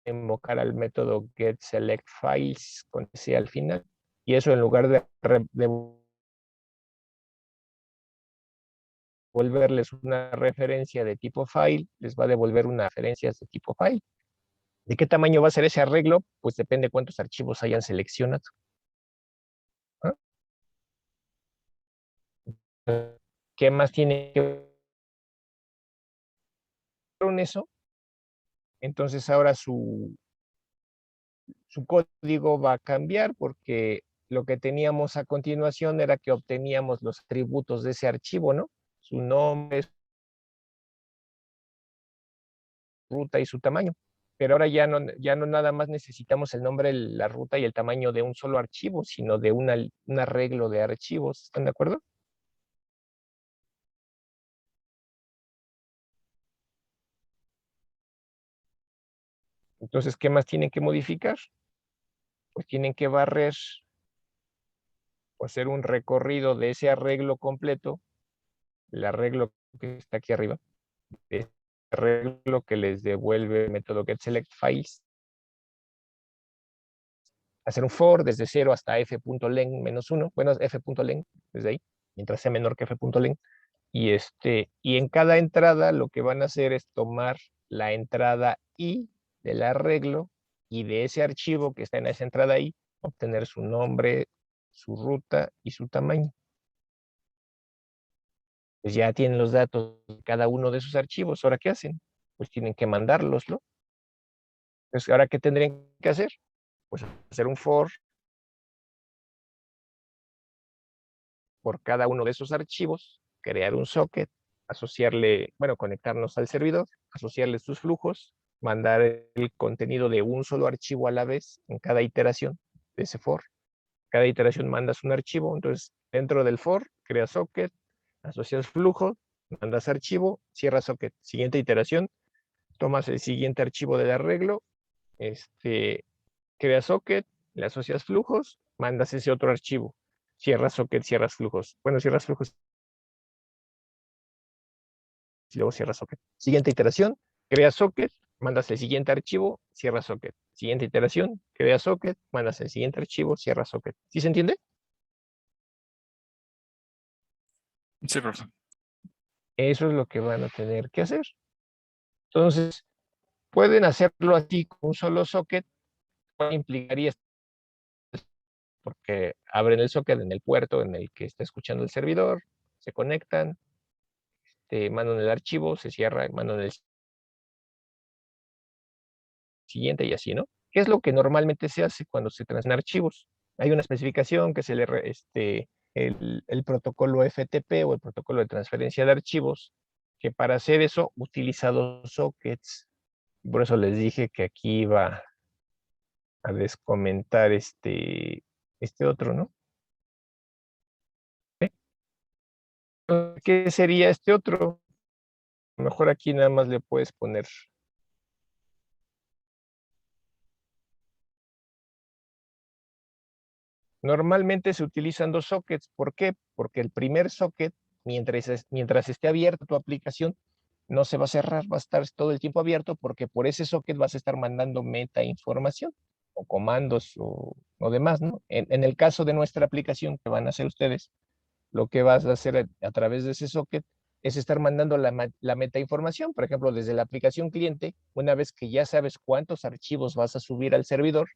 invocar al método getSelectFiles con ese al final. Y eso en lugar de devolverles una referencia de tipo file, les va a devolver una referencia de tipo file. ¿De qué tamaño va a ser ese arreglo? Pues depende de cuántos archivos hayan seleccionado. ¿Ah? ¿Qué más tiene que ver con eso? Entonces ahora su código va a cambiar porque lo que teníamos a continuación era que obteníamos los atributos de ese archivo, ¿no? Su nombre, su ruta y su tamaño. Pero ahora ya no nada más necesitamos el nombre, la ruta y el tamaño de un solo archivo, sino de un arreglo de archivos. ¿Están de acuerdo? Entonces, ¿qué más tienen que modificar? Pues tienen que barrer o hacer un recorrido de ese arreglo completo, el arreglo que está aquí arriba, de ese arreglo que les devuelve el método getSelectFiles, hacer un for desde 0 hasta f.len menos 1, bueno, f.len, desde ahí, mientras sea menor que f.len, y en cada entrada lo que van a hacer es tomar la entrada i del arreglo y de ese archivo que está en esa entrada i, obtener su nombre, su ruta y su tamaño. Pues ya tienen los datos de cada uno de esos archivos. ¿Ahora qué hacen? Pues tienen que mandarlos, ¿no? Entonces, ¿ahora qué tendrían que hacer? Pues hacer un for por cada uno de esos archivos, crear un socket, asociarle, bueno, conectarnos al servidor, asociarle sus flujos, mandar el contenido de un solo archivo a la vez en cada iteración de ese for. Cada iteración mandas un archivo, entonces dentro del for creas socket, asocias flujo, mandas archivo, cierras socket. Siguiente iteración, tomas el siguiente archivo del arreglo, creas socket, le asocias flujos, mandas ese otro archivo. Cierras socket, cierras flujos. Bueno, cierras flujos y luego cierras socket. Siguiente iteración, creas socket, mandas el siguiente archivo, cierras socket. Siguiente iteración, creas socket, mandas el siguiente archivo, cierras socket. ¿Sí se entiende? Sí, profesor. Eso es lo que van a tener que hacer. Entonces, pueden hacerlo así con un solo socket, implicaría porque abren el socket en el puerto en el que está escuchando el servidor, se conectan, mandan el archivo, se cierra, mandan el siguiente y así, ¿no? ¿Qué es lo que normalmente se hace cuando se transfieren archivos? Hay una especificación que es el protocolo FTP o el protocolo de transferencia de archivos, que para hacer eso utiliza dos sockets. Por eso les dije que aquí iba a descomentar este otro, ¿no? ¿Qué sería este otro? A lo mejor aquí nada más le puedes poner. Normalmente se utilizan dos sockets. ¿Por qué? Porque el primer socket, mientras esté abierta tu aplicación, no se va a cerrar, va a estar todo el tiempo abierto porque por ese socket vas a estar mandando meta información o comandos o demás, ¿no? En el caso de nuestra aplicación que van a hacer ustedes, lo que vas a hacer a través de ese socket es estar mandando la meta información. Por ejemplo, desde la aplicación cliente, una vez que ya sabes cuántos archivos vas a subir al servidor,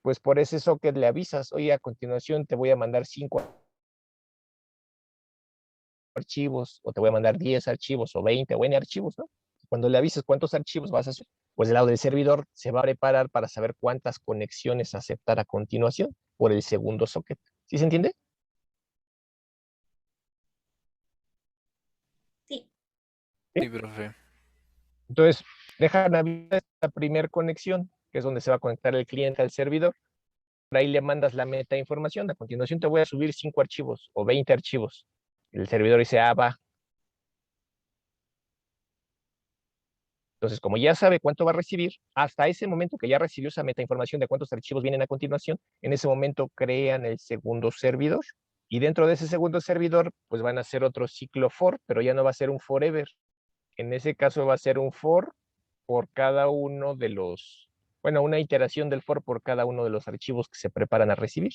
pues por ese socket le avisas, oye, a continuación te voy a mandar 5 archivos, o te voy a mandar 10 archivos, o 20, o N archivos, ¿no? Cuando le avises cuántos archivos vas a hacer, pues del lado del servidor se va a preparar para saber cuántas conexiones aceptar a continuación por el segundo socket. ¿Sí se entiende? Sí. Sí, profe. Entonces, dejan abierta esta primera conexión, que es donde se va a conectar el cliente al servidor. Por ahí le mandas la meta información. A continuación te voy a subir 5 archivos o 20 archivos. El servidor dice, ah, va. Entonces, como ya sabe cuánto va a recibir, hasta ese momento que ya recibió esa meta información de cuántos archivos vienen a continuación, en ese momento crean el segundo servidor. Y dentro de ese segundo servidor, pues van a hacer otro ciclo for, pero ya no va a ser un forever. En ese caso va a ser un for por cada uno de los, bueno, una iteración del for por cada uno de los archivos que se preparan a recibir.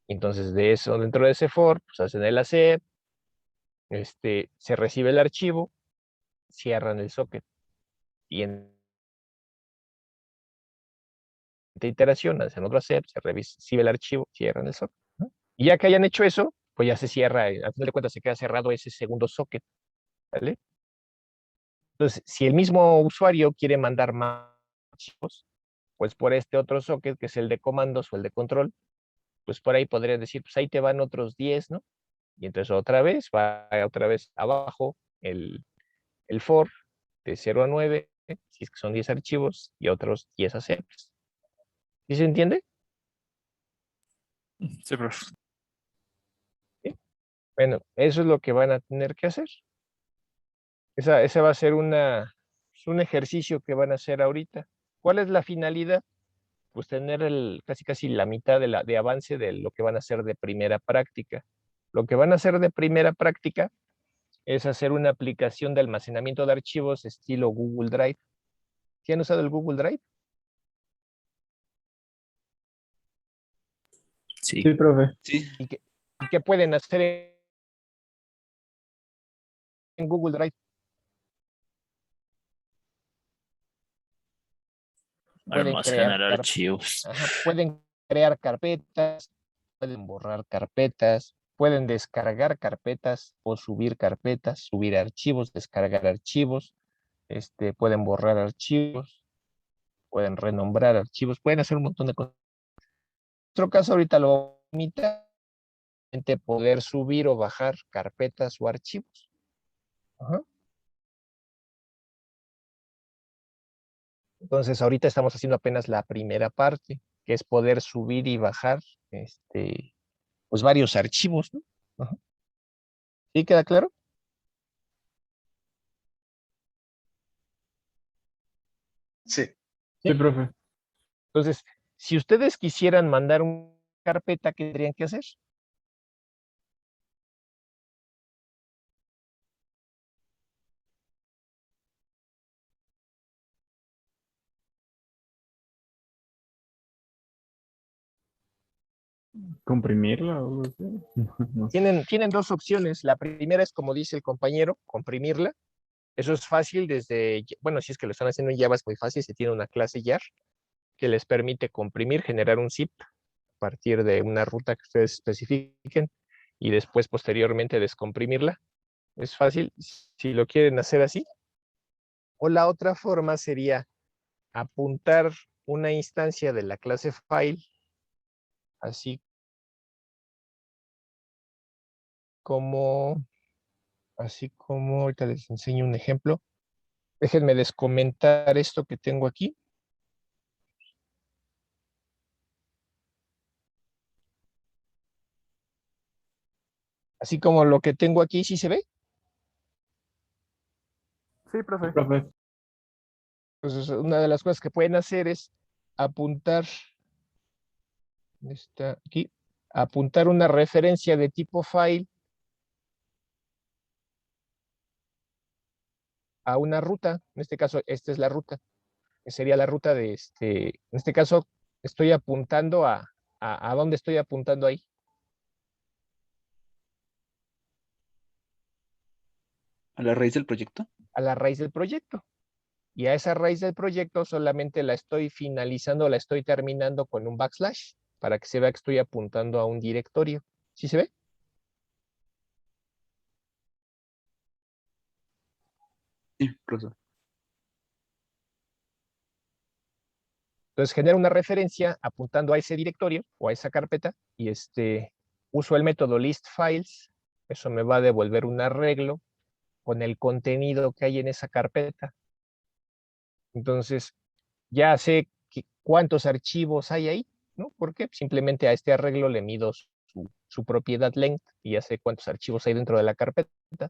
Entonces, de eso, dentro de ese for, pues hacen el accept, se recibe el archivo, cierran el socket. Y en esta iteración hacen otro accept, se recibe el archivo, cierran el socket, ¿no? Y ya que hayan hecho eso, pues ya se cierra, al final de cuentas se queda cerrado ese segundo socket, ¿vale? Entonces, si el mismo usuario quiere mandar más archivos, pues por este otro socket, que es el de comandos o el de control, pues por ahí podría decir, pues ahí te van otros 10, ¿no? Y entonces va otra vez abajo el for de 0 a 9, si es que son 10 archivos, y otros 10 accepts. ¿Sí se entiende? Sí, profe. ¿Sí? Bueno, eso es lo que van a tener que hacer. Esa va a ser un ejercicio que van a hacer ahorita. ¿Cuál es la finalidad? Pues tener casi la mitad de avance de lo que van a hacer de primera práctica. Lo que van a hacer de primera práctica es hacer una aplicación de almacenamiento de archivos estilo Google Drive. ¿Sí han usado el Google Drive? Sí. Sí, profe. Sí. ¿Y qué pueden hacer en Google Drive? Pueden crear Almacenar archivos. pueden crear carpetas, pueden borrar carpetas, pueden descargar carpetas o subir carpetas, subir archivos, descargar archivos, pueden borrar archivos, pueden renombrar archivos, pueden hacer un montón de cosas. En nuestro caso ahorita lo limita poder subir o bajar carpetas o archivos. Ajá. Entonces ahorita estamos haciendo apenas la primera parte, que es poder subir y bajar pues varios archivos, ¿no? Ajá. ¿Sí queda claro? Sí. Sí, ¿Sí? profe. Entonces, si ustedes quisieran mandar una carpeta, ¿qué tendrían que hacer? ¿Comprimirla o algo así? No sé. Tienen dos opciones. La primera es, como dice el compañero, comprimirla. Eso es fácil bueno, si es que lo están haciendo en Java es muy fácil, se tiene una clase YAR que les permite comprimir, generar un zip a partir de una ruta que ustedes especifiquen y después posteriormente descomprimirla. Es fácil si lo quieren hacer así. O la otra forma sería apuntar una instancia de la clase file, así como, ahorita les enseño un ejemplo. Déjenme descomentar esto que tengo aquí. Así como lo que tengo aquí, ¿sí se ve? Sí, profe. Profe, Entonces, una de las cosas que pueden hacer es apuntar, está aquí, apuntar una referencia de tipo file a una ruta. En este caso, esta es la ruta, que sería la ruta de en este caso, estoy apuntando ¿a dónde estoy apuntando ahí? ¿A la raíz del proyecto? A la raíz del proyecto. Y a esa raíz del proyecto solamente la estoy finalizando, la estoy terminando con un backslash, para que se vea que estoy apuntando a un directorio. ¿Sí se ve? Sí, profesor. Entonces genero una referencia apuntando a ese directorio o a esa carpeta y uso el método listFiles. Eso me va a devolver un arreglo con el contenido que hay en esa carpeta. Entonces ya sé cuántos archivos hay ahí, ¿no? Porque simplemente a este arreglo le mido su propiedad length y ya sé cuántos archivos hay dentro de la carpeta.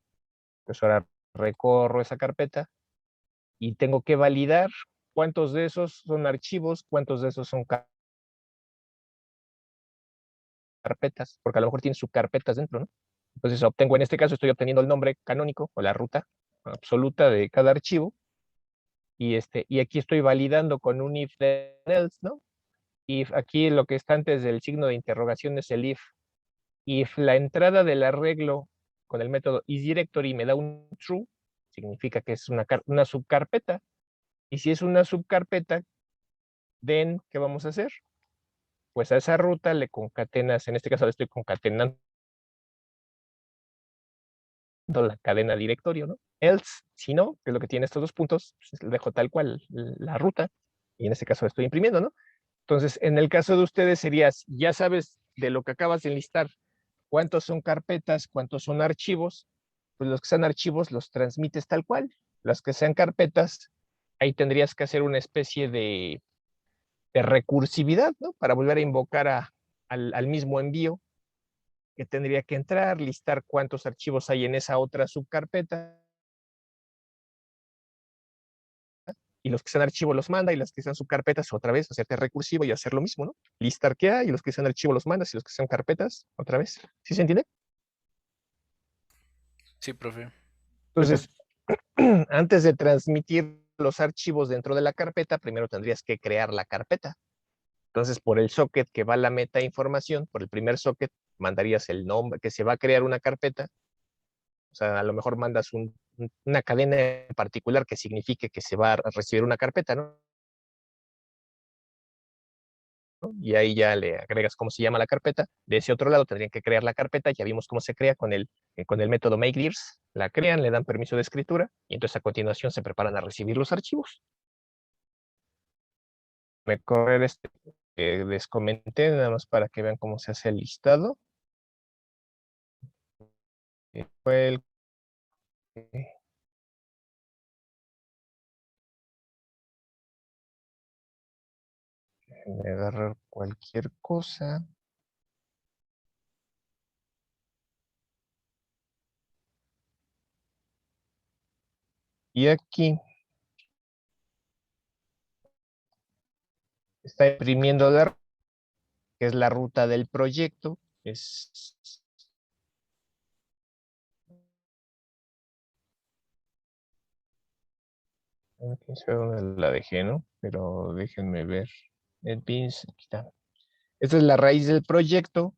Pues ahora recorro esa carpeta y tengo que validar cuántos de esos son archivos, cuántos de esos son carpetas, porque a lo mejor tiene subcarpetas dentro, ¿no? Entonces obtengo, en este caso estoy obteniendo el nombre canónico o la ruta absoluta de cada archivo y aquí estoy validando con un if then else, ¿no? If aquí lo que está antes del signo de interrogación es el if. If la entrada del arreglo con el método isDirectory me da un true, significa que es una subcarpeta. Y si es una subcarpeta, then, ¿qué vamos a hacer? Pues a esa ruta le concatenas, en este caso le estoy concatenando la cadena directorio, ¿no? Else, si no, que es lo que tiene estos dos puntos, pues le dejo tal cual la ruta, y en este caso la estoy imprimiendo, ¿no? Entonces, en el caso de ustedes serías, ya sabes de lo que acabas de enlistar, cuántos son carpetas, cuántos son archivos, pues los que sean archivos los transmites tal cual. Las que sean carpetas, ahí tendrías que hacer una especie de recursividad, ¿no? Para volver a invocar al mismo envío, que tendría que entrar, listar cuántos archivos hay en esa otra subcarpeta, y los que sean archivos los manda, y los que sean subcarpetas otra vez, hacerte recursivo y hacer lo mismo, ¿no? Listar qué hay, y los que sean archivos los mandas, y los que sean carpetas otra vez. ¿Sí se entiende? Sí, profe. Entonces, antes de transmitir los archivos dentro de la carpeta, primero tendrías que crear la carpeta. Entonces, por el socket que va la meta información, por el primer socket, mandarías el nombre, que se va a crear una carpeta. O sea, a lo mejor mandas una cadena en particular que signifique que se va a recibir una carpeta, ¿no? Y ahí ya le agregas cómo se llama la carpeta. De ese otro lado tendrían que crear la carpeta. Ya vimos cómo se crea con el método makeDirs. La crean, le dan permiso de escritura y entonces a continuación se preparan a recibir los archivos. Me correr les comenté nada más para que vean cómo se hace el listado. Fue el agarrar cualquier cosa. Y aquí está imprimiendo que es la ruta del proyecto. Quién sabe dónde la dejé, ¿no? Pero déjenme ver. NetBeans, aquí está. Esta es la raíz del proyecto.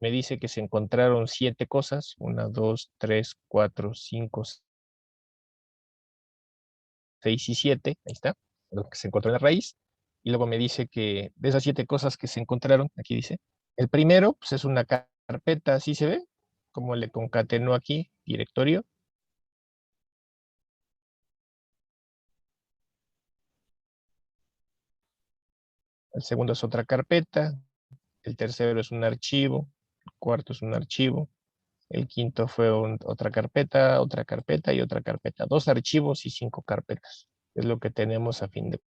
Me dice que se encontraron 7 cosas. 1, 2, 3, 4, 5, 6 y 7. Ahí está. Lo que se encontró en la raíz. Y luego me dice que de esas 7 cosas que se encontraron, aquí dice, el primero pues es una carpeta, así se ve, como le concatenó aquí, directorio. el segundo es otra carpeta, el tercero es un archivo, el cuarto es un archivo, el quinto fue otra carpeta y otra carpeta. 2 archivos y 5 carpetas. Es lo que tenemos a fin de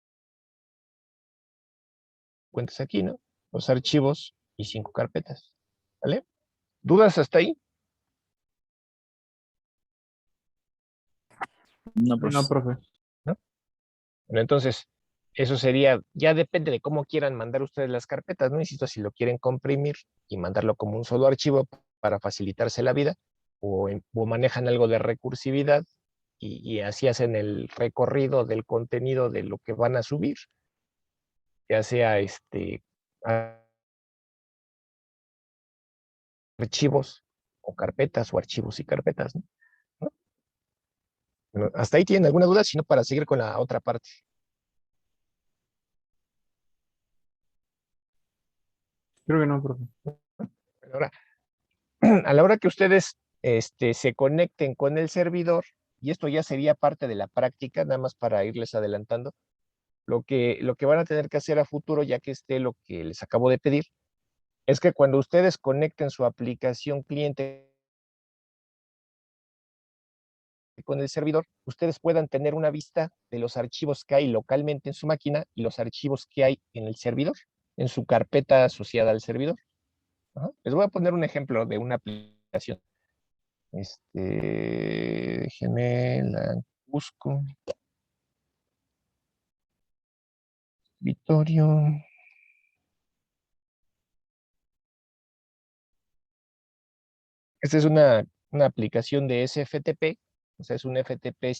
cuentas aquí, ¿no? 2 archivos y 5 carpetas. ¿Vale? ¿Dudas hasta ahí? No, No, profe. Bueno, entonces, eso sería, ya depende de cómo quieran mandar ustedes las carpetas, ¿no? Insisto, si lo quieren comprimir y mandarlo como un solo archivo para facilitarse la vida, o manejan algo de recursividad y así hacen el recorrido del contenido de lo que van a subir, ya sea archivos o carpetas o archivos y carpetas, ¿no? Bueno, ¿hasta ahí tienen alguna duda? Si no, para seguir con la otra parte. Creo que no, profe. Ahora, a la hora que ustedes se conecten con el servidor, y esto ya sería parte de la práctica, nada más para irles adelantando, lo que van a tener que hacer a futuro, ya que esté lo que les acabo de pedir, es que cuando ustedes conecten su aplicación cliente con el servidor, ustedes puedan tener una vista de los archivos que hay localmente en su máquina y los archivos que hay en el servidor, en su carpeta asociada al servidor. Ajá. Les voy a poner un ejemplo de una aplicación. Déjenme la busco. Vittorio. Esta es una aplicación de SFTP, o sea, es un FTP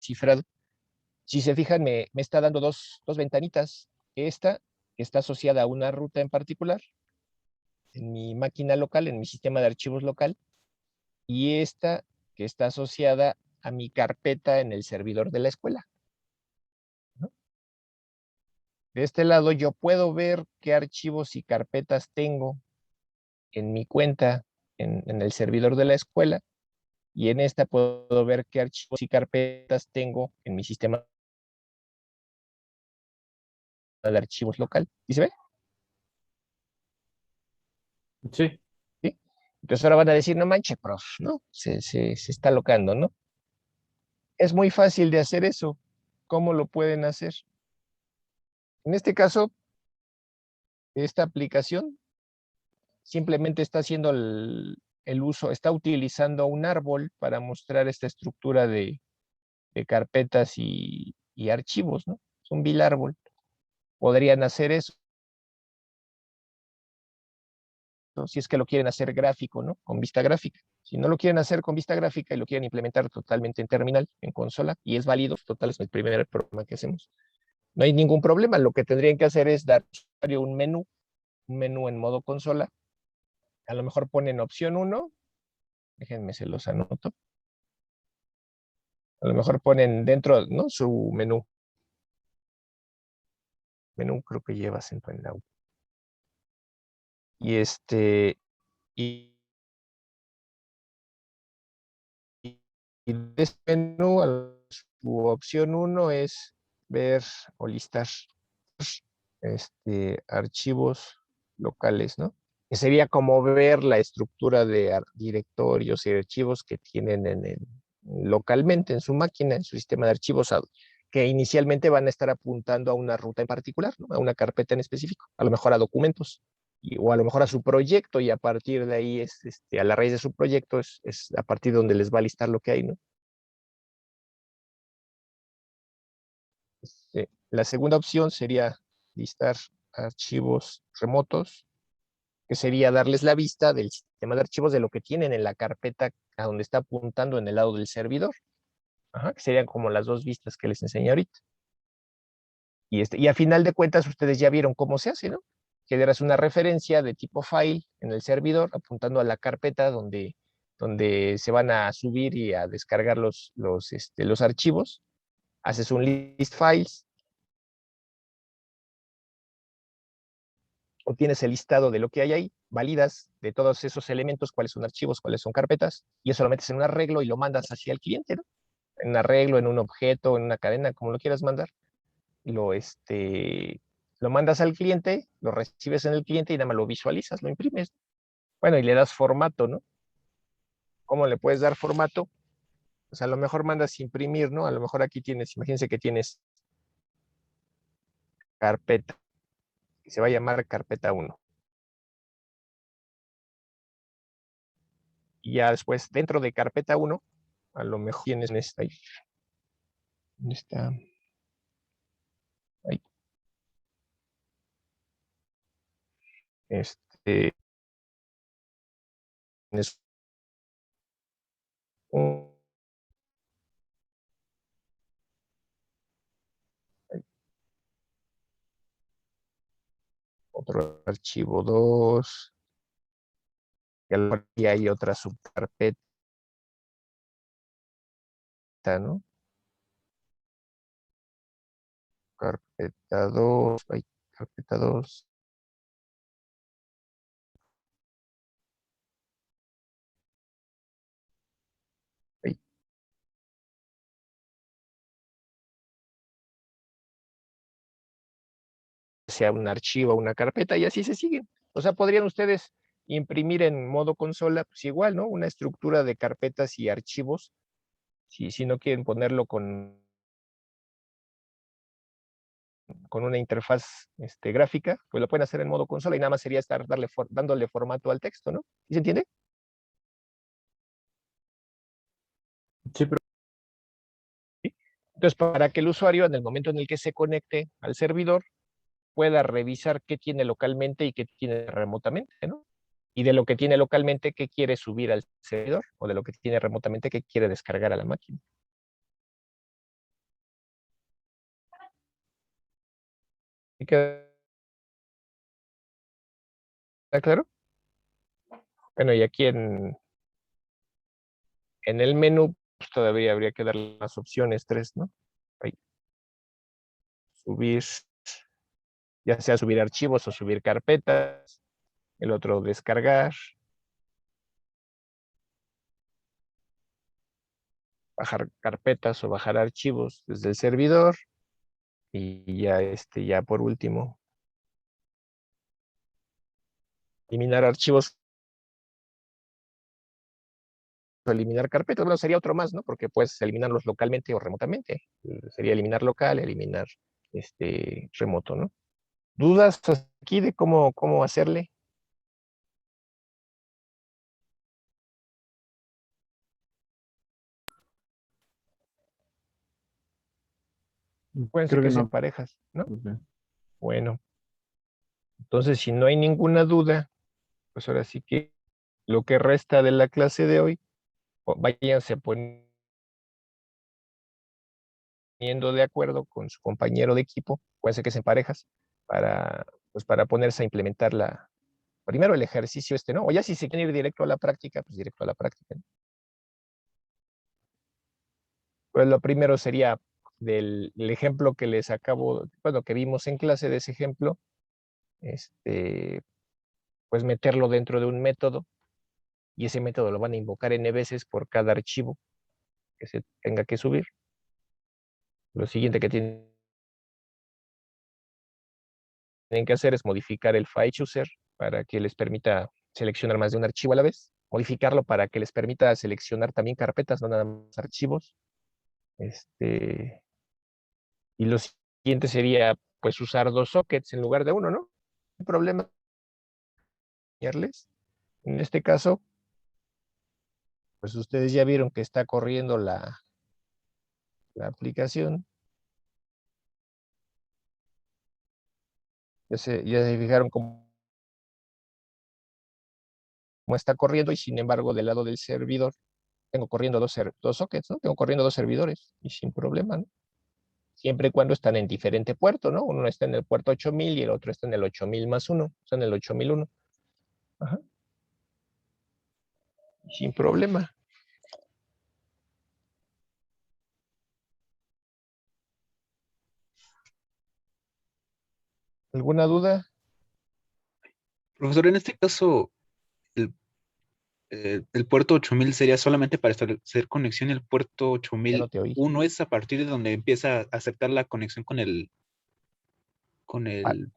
cifrado. Si se fijan, me está dando dos ventanitas. Esta que está asociada a una ruta en particular en mi máquina local, en mi sistema de archivos local, y esta que está asociada a mi carpeta en el servidor de la escuela, ¿no? De este lado yo puedo ver qué archivos y carpetas tengo en mi cuenta en el servidor de la escuela, y en esta puedo ver qué archivos y carpetas tengo en mi sistema de archivos local. ¿Y se ve? Sí. ¿Sí? Entonces ahora van a decir, no manche, prof, ¿no? Se está locando, ¿no? Es muy fácil de hacer eso. ¿Cómo lo pueden hacer? En este caso, esta aplicación simplemente está haciendo el uso, está utilizando un árbol para mostrar esta estructura de carpetas y archivos, ¿no? Es un vil árbol. Podrían hacer eso, ¿no? Si es que lo quieren hacer gráfico, ¿no? Con vista gráfica. Si no lo quieren hacer con vista gráfica y lo quieren implementar totalmente en terminal, en consola, y es válido, total, es el primer programa que hacemos. No hay ningún problema. Lo que tendrían que hacer es dar un menú en modo consola. A lo mejor ponen opción 1, déjenme se los anoto. A lo mejor ponen dentro, ¿no? Su menú. Menú creo que lleva acento en la U. Y y de este menú, su opción 1 es ver o listar archivos locales, ¿no? Que sería como ver la estructura de directorios y archivos que tienen localmente en su máquina, en su sistema de archivos, que inicialmente van a estar apuntando a una ruta en particular, ¿no? A una carpeta en específico, a lo mejor a documentos, o a lo mejor a su proyecto, y a partir de ahí, a la raíz de su proyecto, es a partir de donde les va a listar lo que hay, ¿no? La segunda opción sería listar archivos remotos, que sería darles la vista del sistema de archivos de lo que tienen en la carpeta a donde está apuntando en el lado del servidor. Ajá, que serían como las dos vistas que les enseñé ahorita. Y a final de cuentas, ustedes ya vieron cómo se hace, ¿no? Generas una referencia de tipo file en el servidor, apuntando a la carpeta donde se van a subir y a descargar los archivos. Haces un list files, obtienes el listado de lo que hay ahí, validas de todos esos elementos, cuáles son archivos, cuáles son carpetas, y eso lo metes en un arreglo y lo mandas hacia el cliente, ¿no? En un arreglo, en un objeto, en una cadena, como lo quieras mandar. lo mandas al cliente, lo recibes en el cliente y nada más lo visualizas, lo imprimes. Bueno, y le das formato, ¿no? ¿Cómo le puedes dar formato? Pues a lo mejor mandas imprimir, ¿no? A lo mejor aquí tienes, imagínense que tienes carpeta, que se va a llamar carpeta 1. Y ya después, dentro de carpeta 1, a lo mejor tienes esta. ¿Dónde está? Ahí. Tienes otro archivo 2. Y hay otra subcarpeta, ¿no? Carpeta 2. Hay carpeta 2. Sea un archivo, una carpeta, y así se siguen. O sea, podrían ustedes imprimir en modo consola, pues igual, ¿no? Una estructura de carpetas y archivos, si no quieren ponerlo con una interfaz gráfica, pues lo pueden hacer en modo consola y nada más sería estar dándole formato al texto, ¿no? ¿Sí se entiende? Sí, pero Entonces, para que el usuario, en el momento en el que se conecte al servidor, pueda revisar qué tiene localmente y qué tiene remotamente, ¿no? Y de lo que tiene localmente, qué quiere subir al servidor, o de lo que tiene remotamente, qué quiere descargar a la máquina. ¿Sí queda claro? Bueno, y aquí en el menú, pues todavía habría que darle las opciones 3, ¿no? Ahí. Subir, ya sea subir archivos o subir carpetas. El otro, descargar. Bajar carpetas o bajar archivos desde el servidor. Y ya, ya por último, eliminar archivos o eliminar carpetas. Bueno, sería otro más, ¿no? Porque puedes eliminarlos localmente o remotamente. Sería eliminar local, eliminar remoto, ¿no? ¿Dudas aquí de cómo hacerle? Acuérdense creo que que es en no, parejas, ¿no? profe. Bueno, entonces si no hay ninguna duda, pues ahora sí que lo que resta de la clase de hoy, váyanse poniendo de acuerdo con su compañero de equipo, puede ser que es en parejas, para ponerse a implementar primero el ejercicio ¿no? O ya si se quieren ir directo a la práctica, pues directo a la práctica, ¿no? Pues lo primero sería el ejemplo que les acabo, bueno, que vimos en clase de ese ejemplo, pues meterlo dentro de un método, y ese método lo van a invocar n veces por cada archivo que se tenga que subir. Lo siguiente que tienen que hacer es modificar el file chooser para que les permita seleccionar más de un archivo a la vez, modificarlo para que les permita seleccionar también carpetas, no nada más archivos. Y lo siguiente sería, pues, usar 2 sockets en lugar de uno, ¿no? El problema en este caso, pues ustedes ya vieron que está corriendo la aplicación. Ya se fijaron cómo está corriendo, y sin embargo, del lado del servidor, tengo corriendo dos sockets, ¿no? Tengo corriendo 2 servidores, y sin problema, ¿no? Siempre y cuando están en diferente puerto, ¿no? Uno está en el puerto 8000 y el otro está en el 8000+1, está en el 8001. Ajá. Sin problema. ¿Alguna duda? Profesor, en este caso, el, el puerto 8000 sería solamente para establecer conexión. El puerto Ya no te oí. 8001 es a partir de donde empieza a aceptar la conexión con el con el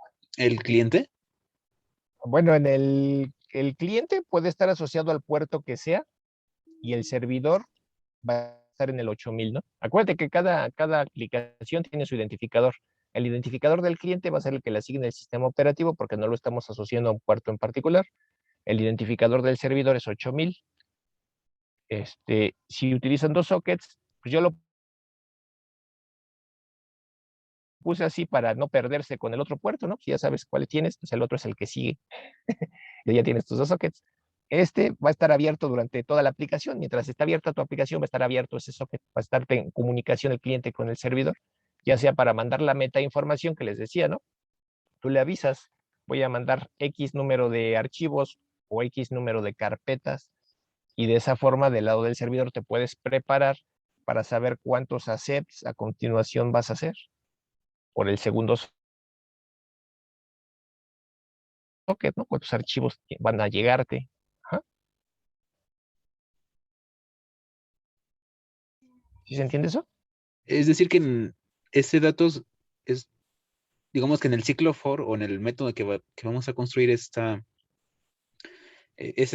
cliente. Bueno, el cliente puede estar asociado al puerto que sea y el servidor va a estar en el 8000, ¿no? Acuérdate que cada aplicación tiene su identificador. El identificador del cliente va a ser el que le asigne el sistema operativo porque no lo estamos asociando a un puerto en particular. El identificador del servidor es 8000. Si utilizan 2 sockets, pues yo lo puse así para no perderse con el otro puerto, ¿no? Si ya sabes cuál tienes, pues el otro es el que sigue. Y ya tienes tus 2 sockets. Va a estar abierto durante toda la aplicación. Mientras está abierta tu aplicación, va a estar abierto ese socket, va a estar en comunicación el cliente con el servidor, ya sea para mandar la meta información que les decía, ¿no? Tú le avisas, voy a mandar X número de archivos o X número de carpetas, y de esa forma, del lado del servidor, te puedes preparar para saber cuántos accepts a continuación vas a hacer por el segundo socket, ¿no? Cuántos archivos van a llegarte. Ajá. ¿Sí se entiende eso? Es decir, que en ese datos es, digamos que en el ciclo for o en el método que vamos a construir ese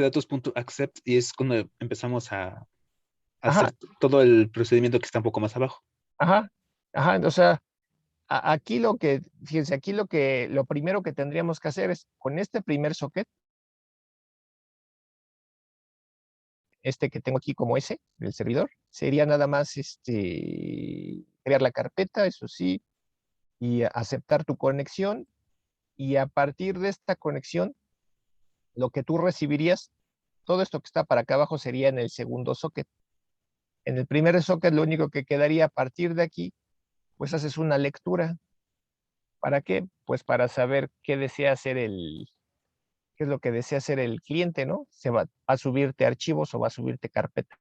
datos.accept, y es cuando empezamos a Ajá, hacer todo el procedimiento que está un poco más abajo. ajá, ajá. O sea, aquí fíjense, aquí lo primero que tendríamos que hacer es, con este primer socket, que tengo aquí como S del servidor, sería nada más crear la carpeta, eso sí, y aceptar tu conexión, y a partir de esta conexión, lo que tú recibirías, todo esto que está para acá abajo sería en el segundo socket. En el primer socket, lo único que quedaría a partir de aquí, pues haces una lectura. ¿Para qué? Pues para saber qué es lo que desea hacer el cliente, ¿no? ¿Va a subirte archivos o va a subirte carpeta?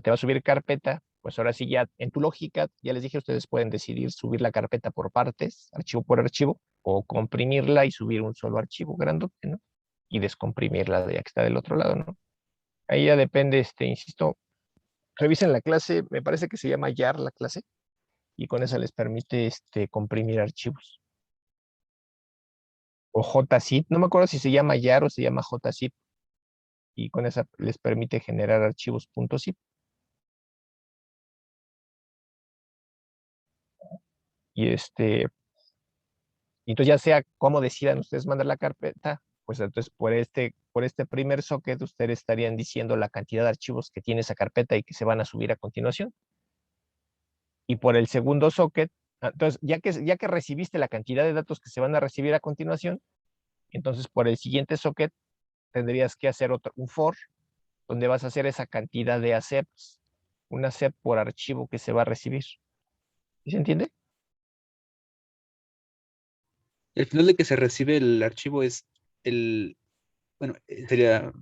Te va a subir carpeta, pues ahora sí ya en tu lógica, ya les dije, ustedes pueden decidir subir la carpeta por partes, archivo por archivo, o comprimirla y subir un solo archivo grandote, ¿no? Y descomprimirla de ya que está del otro lado, ¿no? Ahí ya depende, insisto, revisen la clase, me parece que se llama YAR la clase, y con eso les permite comprimir archivos. O JZip, no me acuerdo si se llama YAR o se llama JZip, y con esa les permite generar archivos .zip. Y entonces ya sea cómo decidan ustedes mandar la carpeta, pues entonces por este primer socket ustedes estarían diciendo la cantidad de archivos que tiene esa carpeta y que se van a subir a continuación. Y por el segundo socket, entonces ya que recibiste la cantidad de datos que se van a recibir a continuación, entonces por el siguiente socket tendrías que hacer un for, donde vas a hacer esa cantidad de accepts, un accept por archivo que se va a recibir. ¿Sí se entiende? El final de que se recibe el archivo es bueno, sería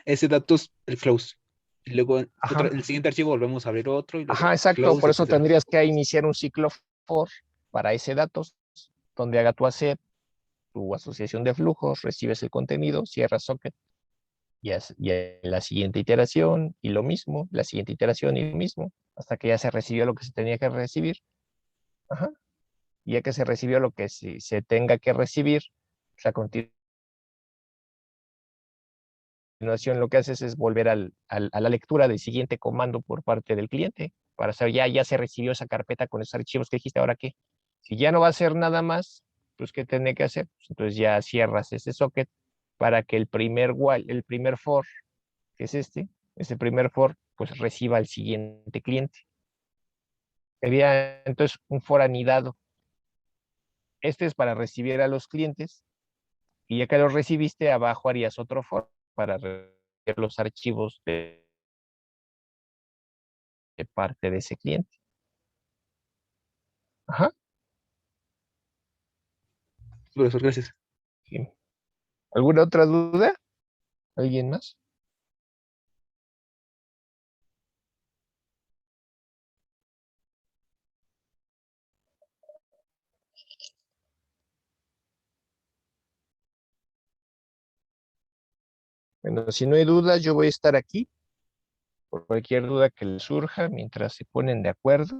ese datos, el close. Y luego Ajá, el siguiente archivo volvemos a abrir otro y luego ajá, exacto. close, Por eso etcétera. tendrías que iniciar un ciclo for para ese datos, donde haga tu accept, tu asociación de flujos, recibes el contenido, cierras socket, y la siguiente iteración, y lo mismo, la siguiente iteración y lo mismo, hasta que ya se recibió lo que se tenía que recibir. Ajá. Y ya que se recibió lo que se tenga que recibir, pues a continuación lo que haces es volver a la lectura del siguiente comando por parte del cliente, para saber, ya se recibió esa carpeta con esos archivos que dijiste, ¿ahora qué? Si ya no va a hacer nada más, pues ¿qué tiene que hacer? Pues entonces ya cierras ese socket para que el primer while, el primer for, que es ese primer for, pues reciba al siguiente cliente. Sería entonces un for anidado. Este es para recibir a los clientes, y ya que los recibiste, abajo harías otro for para recibir los archivos de parte de ese cliente. Ajá. Profesor, gracias. Sí. ¿Alguna otra duda? ¿Alguien más? Bueno, si no hay dudas, yo voy a estar aquí por cualquier duda que les surja mientras se ponen de acuerdo.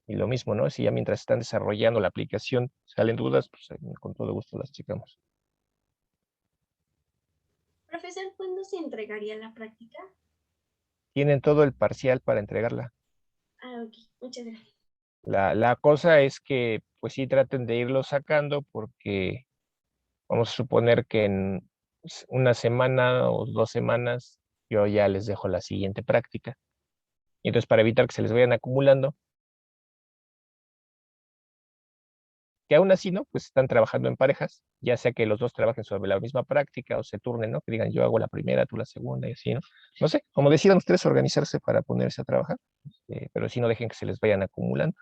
Y lo mismo, ¿no? Si ya mientras están desarrollando la aplicación salen dudas, pues con todo gusto las checamos. Profesor, ¿cuándo se entregaría la práctica? Tienen todo el parcial para entregarla. Ah, ok, muchas gracias. La cosa es que, pues sí, traten de irlo sacando porque vamos a suponer que en una semana o 2 semanas yo ya les dejo la siguiente práctica. Y entonces, para evitar que se les vayan acumulando, que aún así, ¿no? Pues están trabajando en parejas, ya sea que los dos trabajen sobre la misma práctica o se turnen, ¿no? Que digan, yo hago la primera, tú la segunda y así, ¿no? No sé, como decidan ustedes organizarse para ponerse a trabajar, pero sí no dejen que se les vayan acumulando.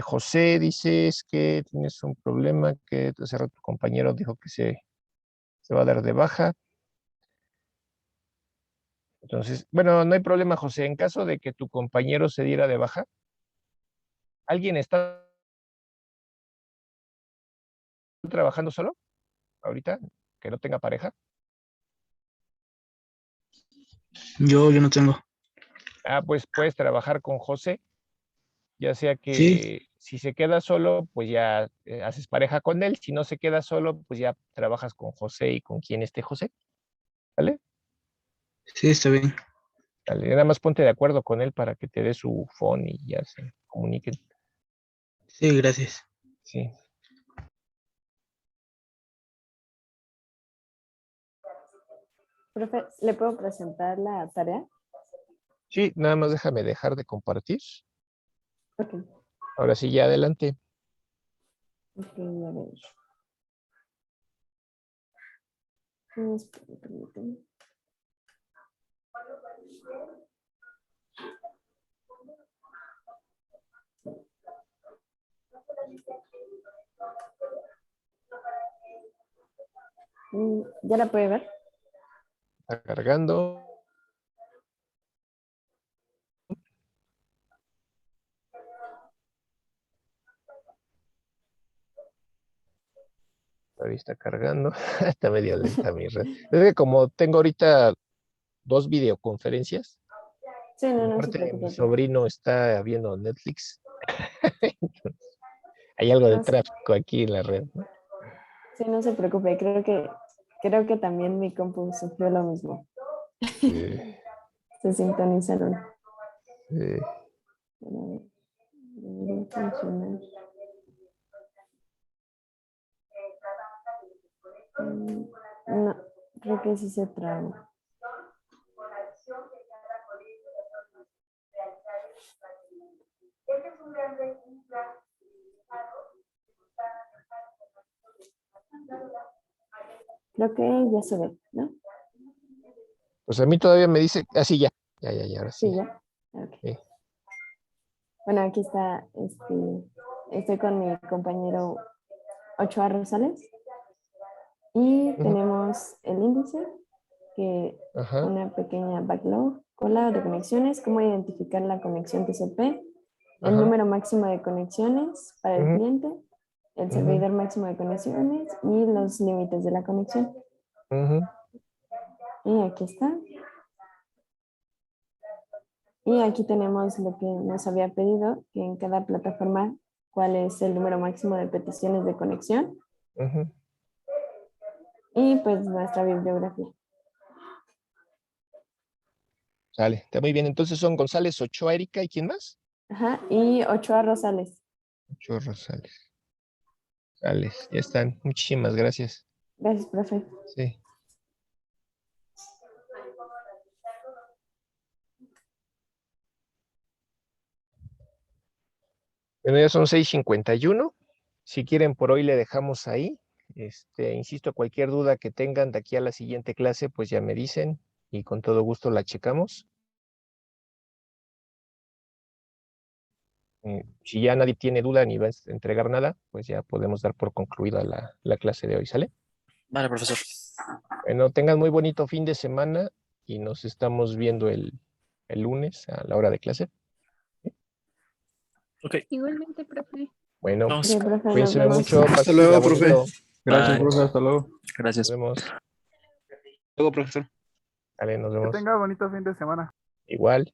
José, dices que tienes un problema, que hace rato tu compañero dijo que se va a dar de baja. Entonces, bueno, no hay problema, José. En caso de que tu compañero se diera de baja, ¿alguien está trabajando solo ahorita? ¿Que no tenga pareja? Yo no tengo. Ah, pues puedes trabajar con José, ya sea Sí, que si se queda solo, pues ya haces pareja con él. Si no se queda solo, pues ya trabajas con José y con quien esté José. ¿Vale? sí, está bien. Dale, nada más ponte de acuerdo con él para que te dé su phone y ya se comuniquen. Sí, gracias. Sí. Profe, ¿le puedo presentar la tarea? Sí, nada más déjame dejar de compartir. Ok, Ahora sí, ya adelante. ok, a ver. Permíteme. ¿Ya la puede ver? Está cargando. Ahí está cargando. Está medio lenta mi red. Es que como tengo ahorita 2 videoconferencias, Sí, no, no se aparte mi preocupe. sobrino está viendo Netflix. Hay algo de No, tráfico aquí en la red, ¿no? sí, no se preocupe. Creo que también mi compu sufrió lo mismo. Se sintonizaron. Pero, debería funcionar. No, creo que sí se traba. Creo que ya se ve, ¿no? Pues a mí todavía me dice, sí, ya, ahora sí. Sí, ya. Ok. Sí. Bueno, aquí está, estoy con mi compañero Ochoa Rosales y Ujú. tenemos el índice, que Ajá. una pequeña backlog, cola de conexiones, cómo identificar la conexión TCP, el Ajá. número máximo de conexiones para el Ujú. cliente, el Ujú. servidor máximo de conexiones y los límites de la conexión. Ujú. Y aquí está. Y aquí tenemos lo que nos había pedido, que en cada plataforma, cuál es el número máximo de peticiones de conexión Ujú. y pues nuestra bibliografía. Sale, está muy bien. Entonces son González, Ochoa, Erika, ¿y quién más? Ajá, y Ochoa Rosales. Ochoa Rosales. Sales, ya están. Muchísimas gracias. Gracias, profe. Sí. Bueno, ya son 6:51. Si quieren, por hoy le dejamos ahí. Insisto, cualquier duda que tengan de aquí a la siguiente clase, pues ya me dicen y con todo gusto la checamos. Si ya nadie tiene duda ni va a entregar nada, pues ya podemos dar por concluida la clase de hoy, ¿sale? Vale, profesor. Bueno, tengan muy bonito fin de semana y nos estamos viendo el lunes a la hora de clase. Ok, Igualmente, profe. Bueno, vamos. Sí, profe, nos cuídense vemos. mucho, Hasta pásenla luego, profe. bonito. Gracias, Bye. profe. Hasta luego. Nos Gracias. vemos. Luego, profesor. Vale, nos Que vemos. tenga bonito fin de semana. Igual.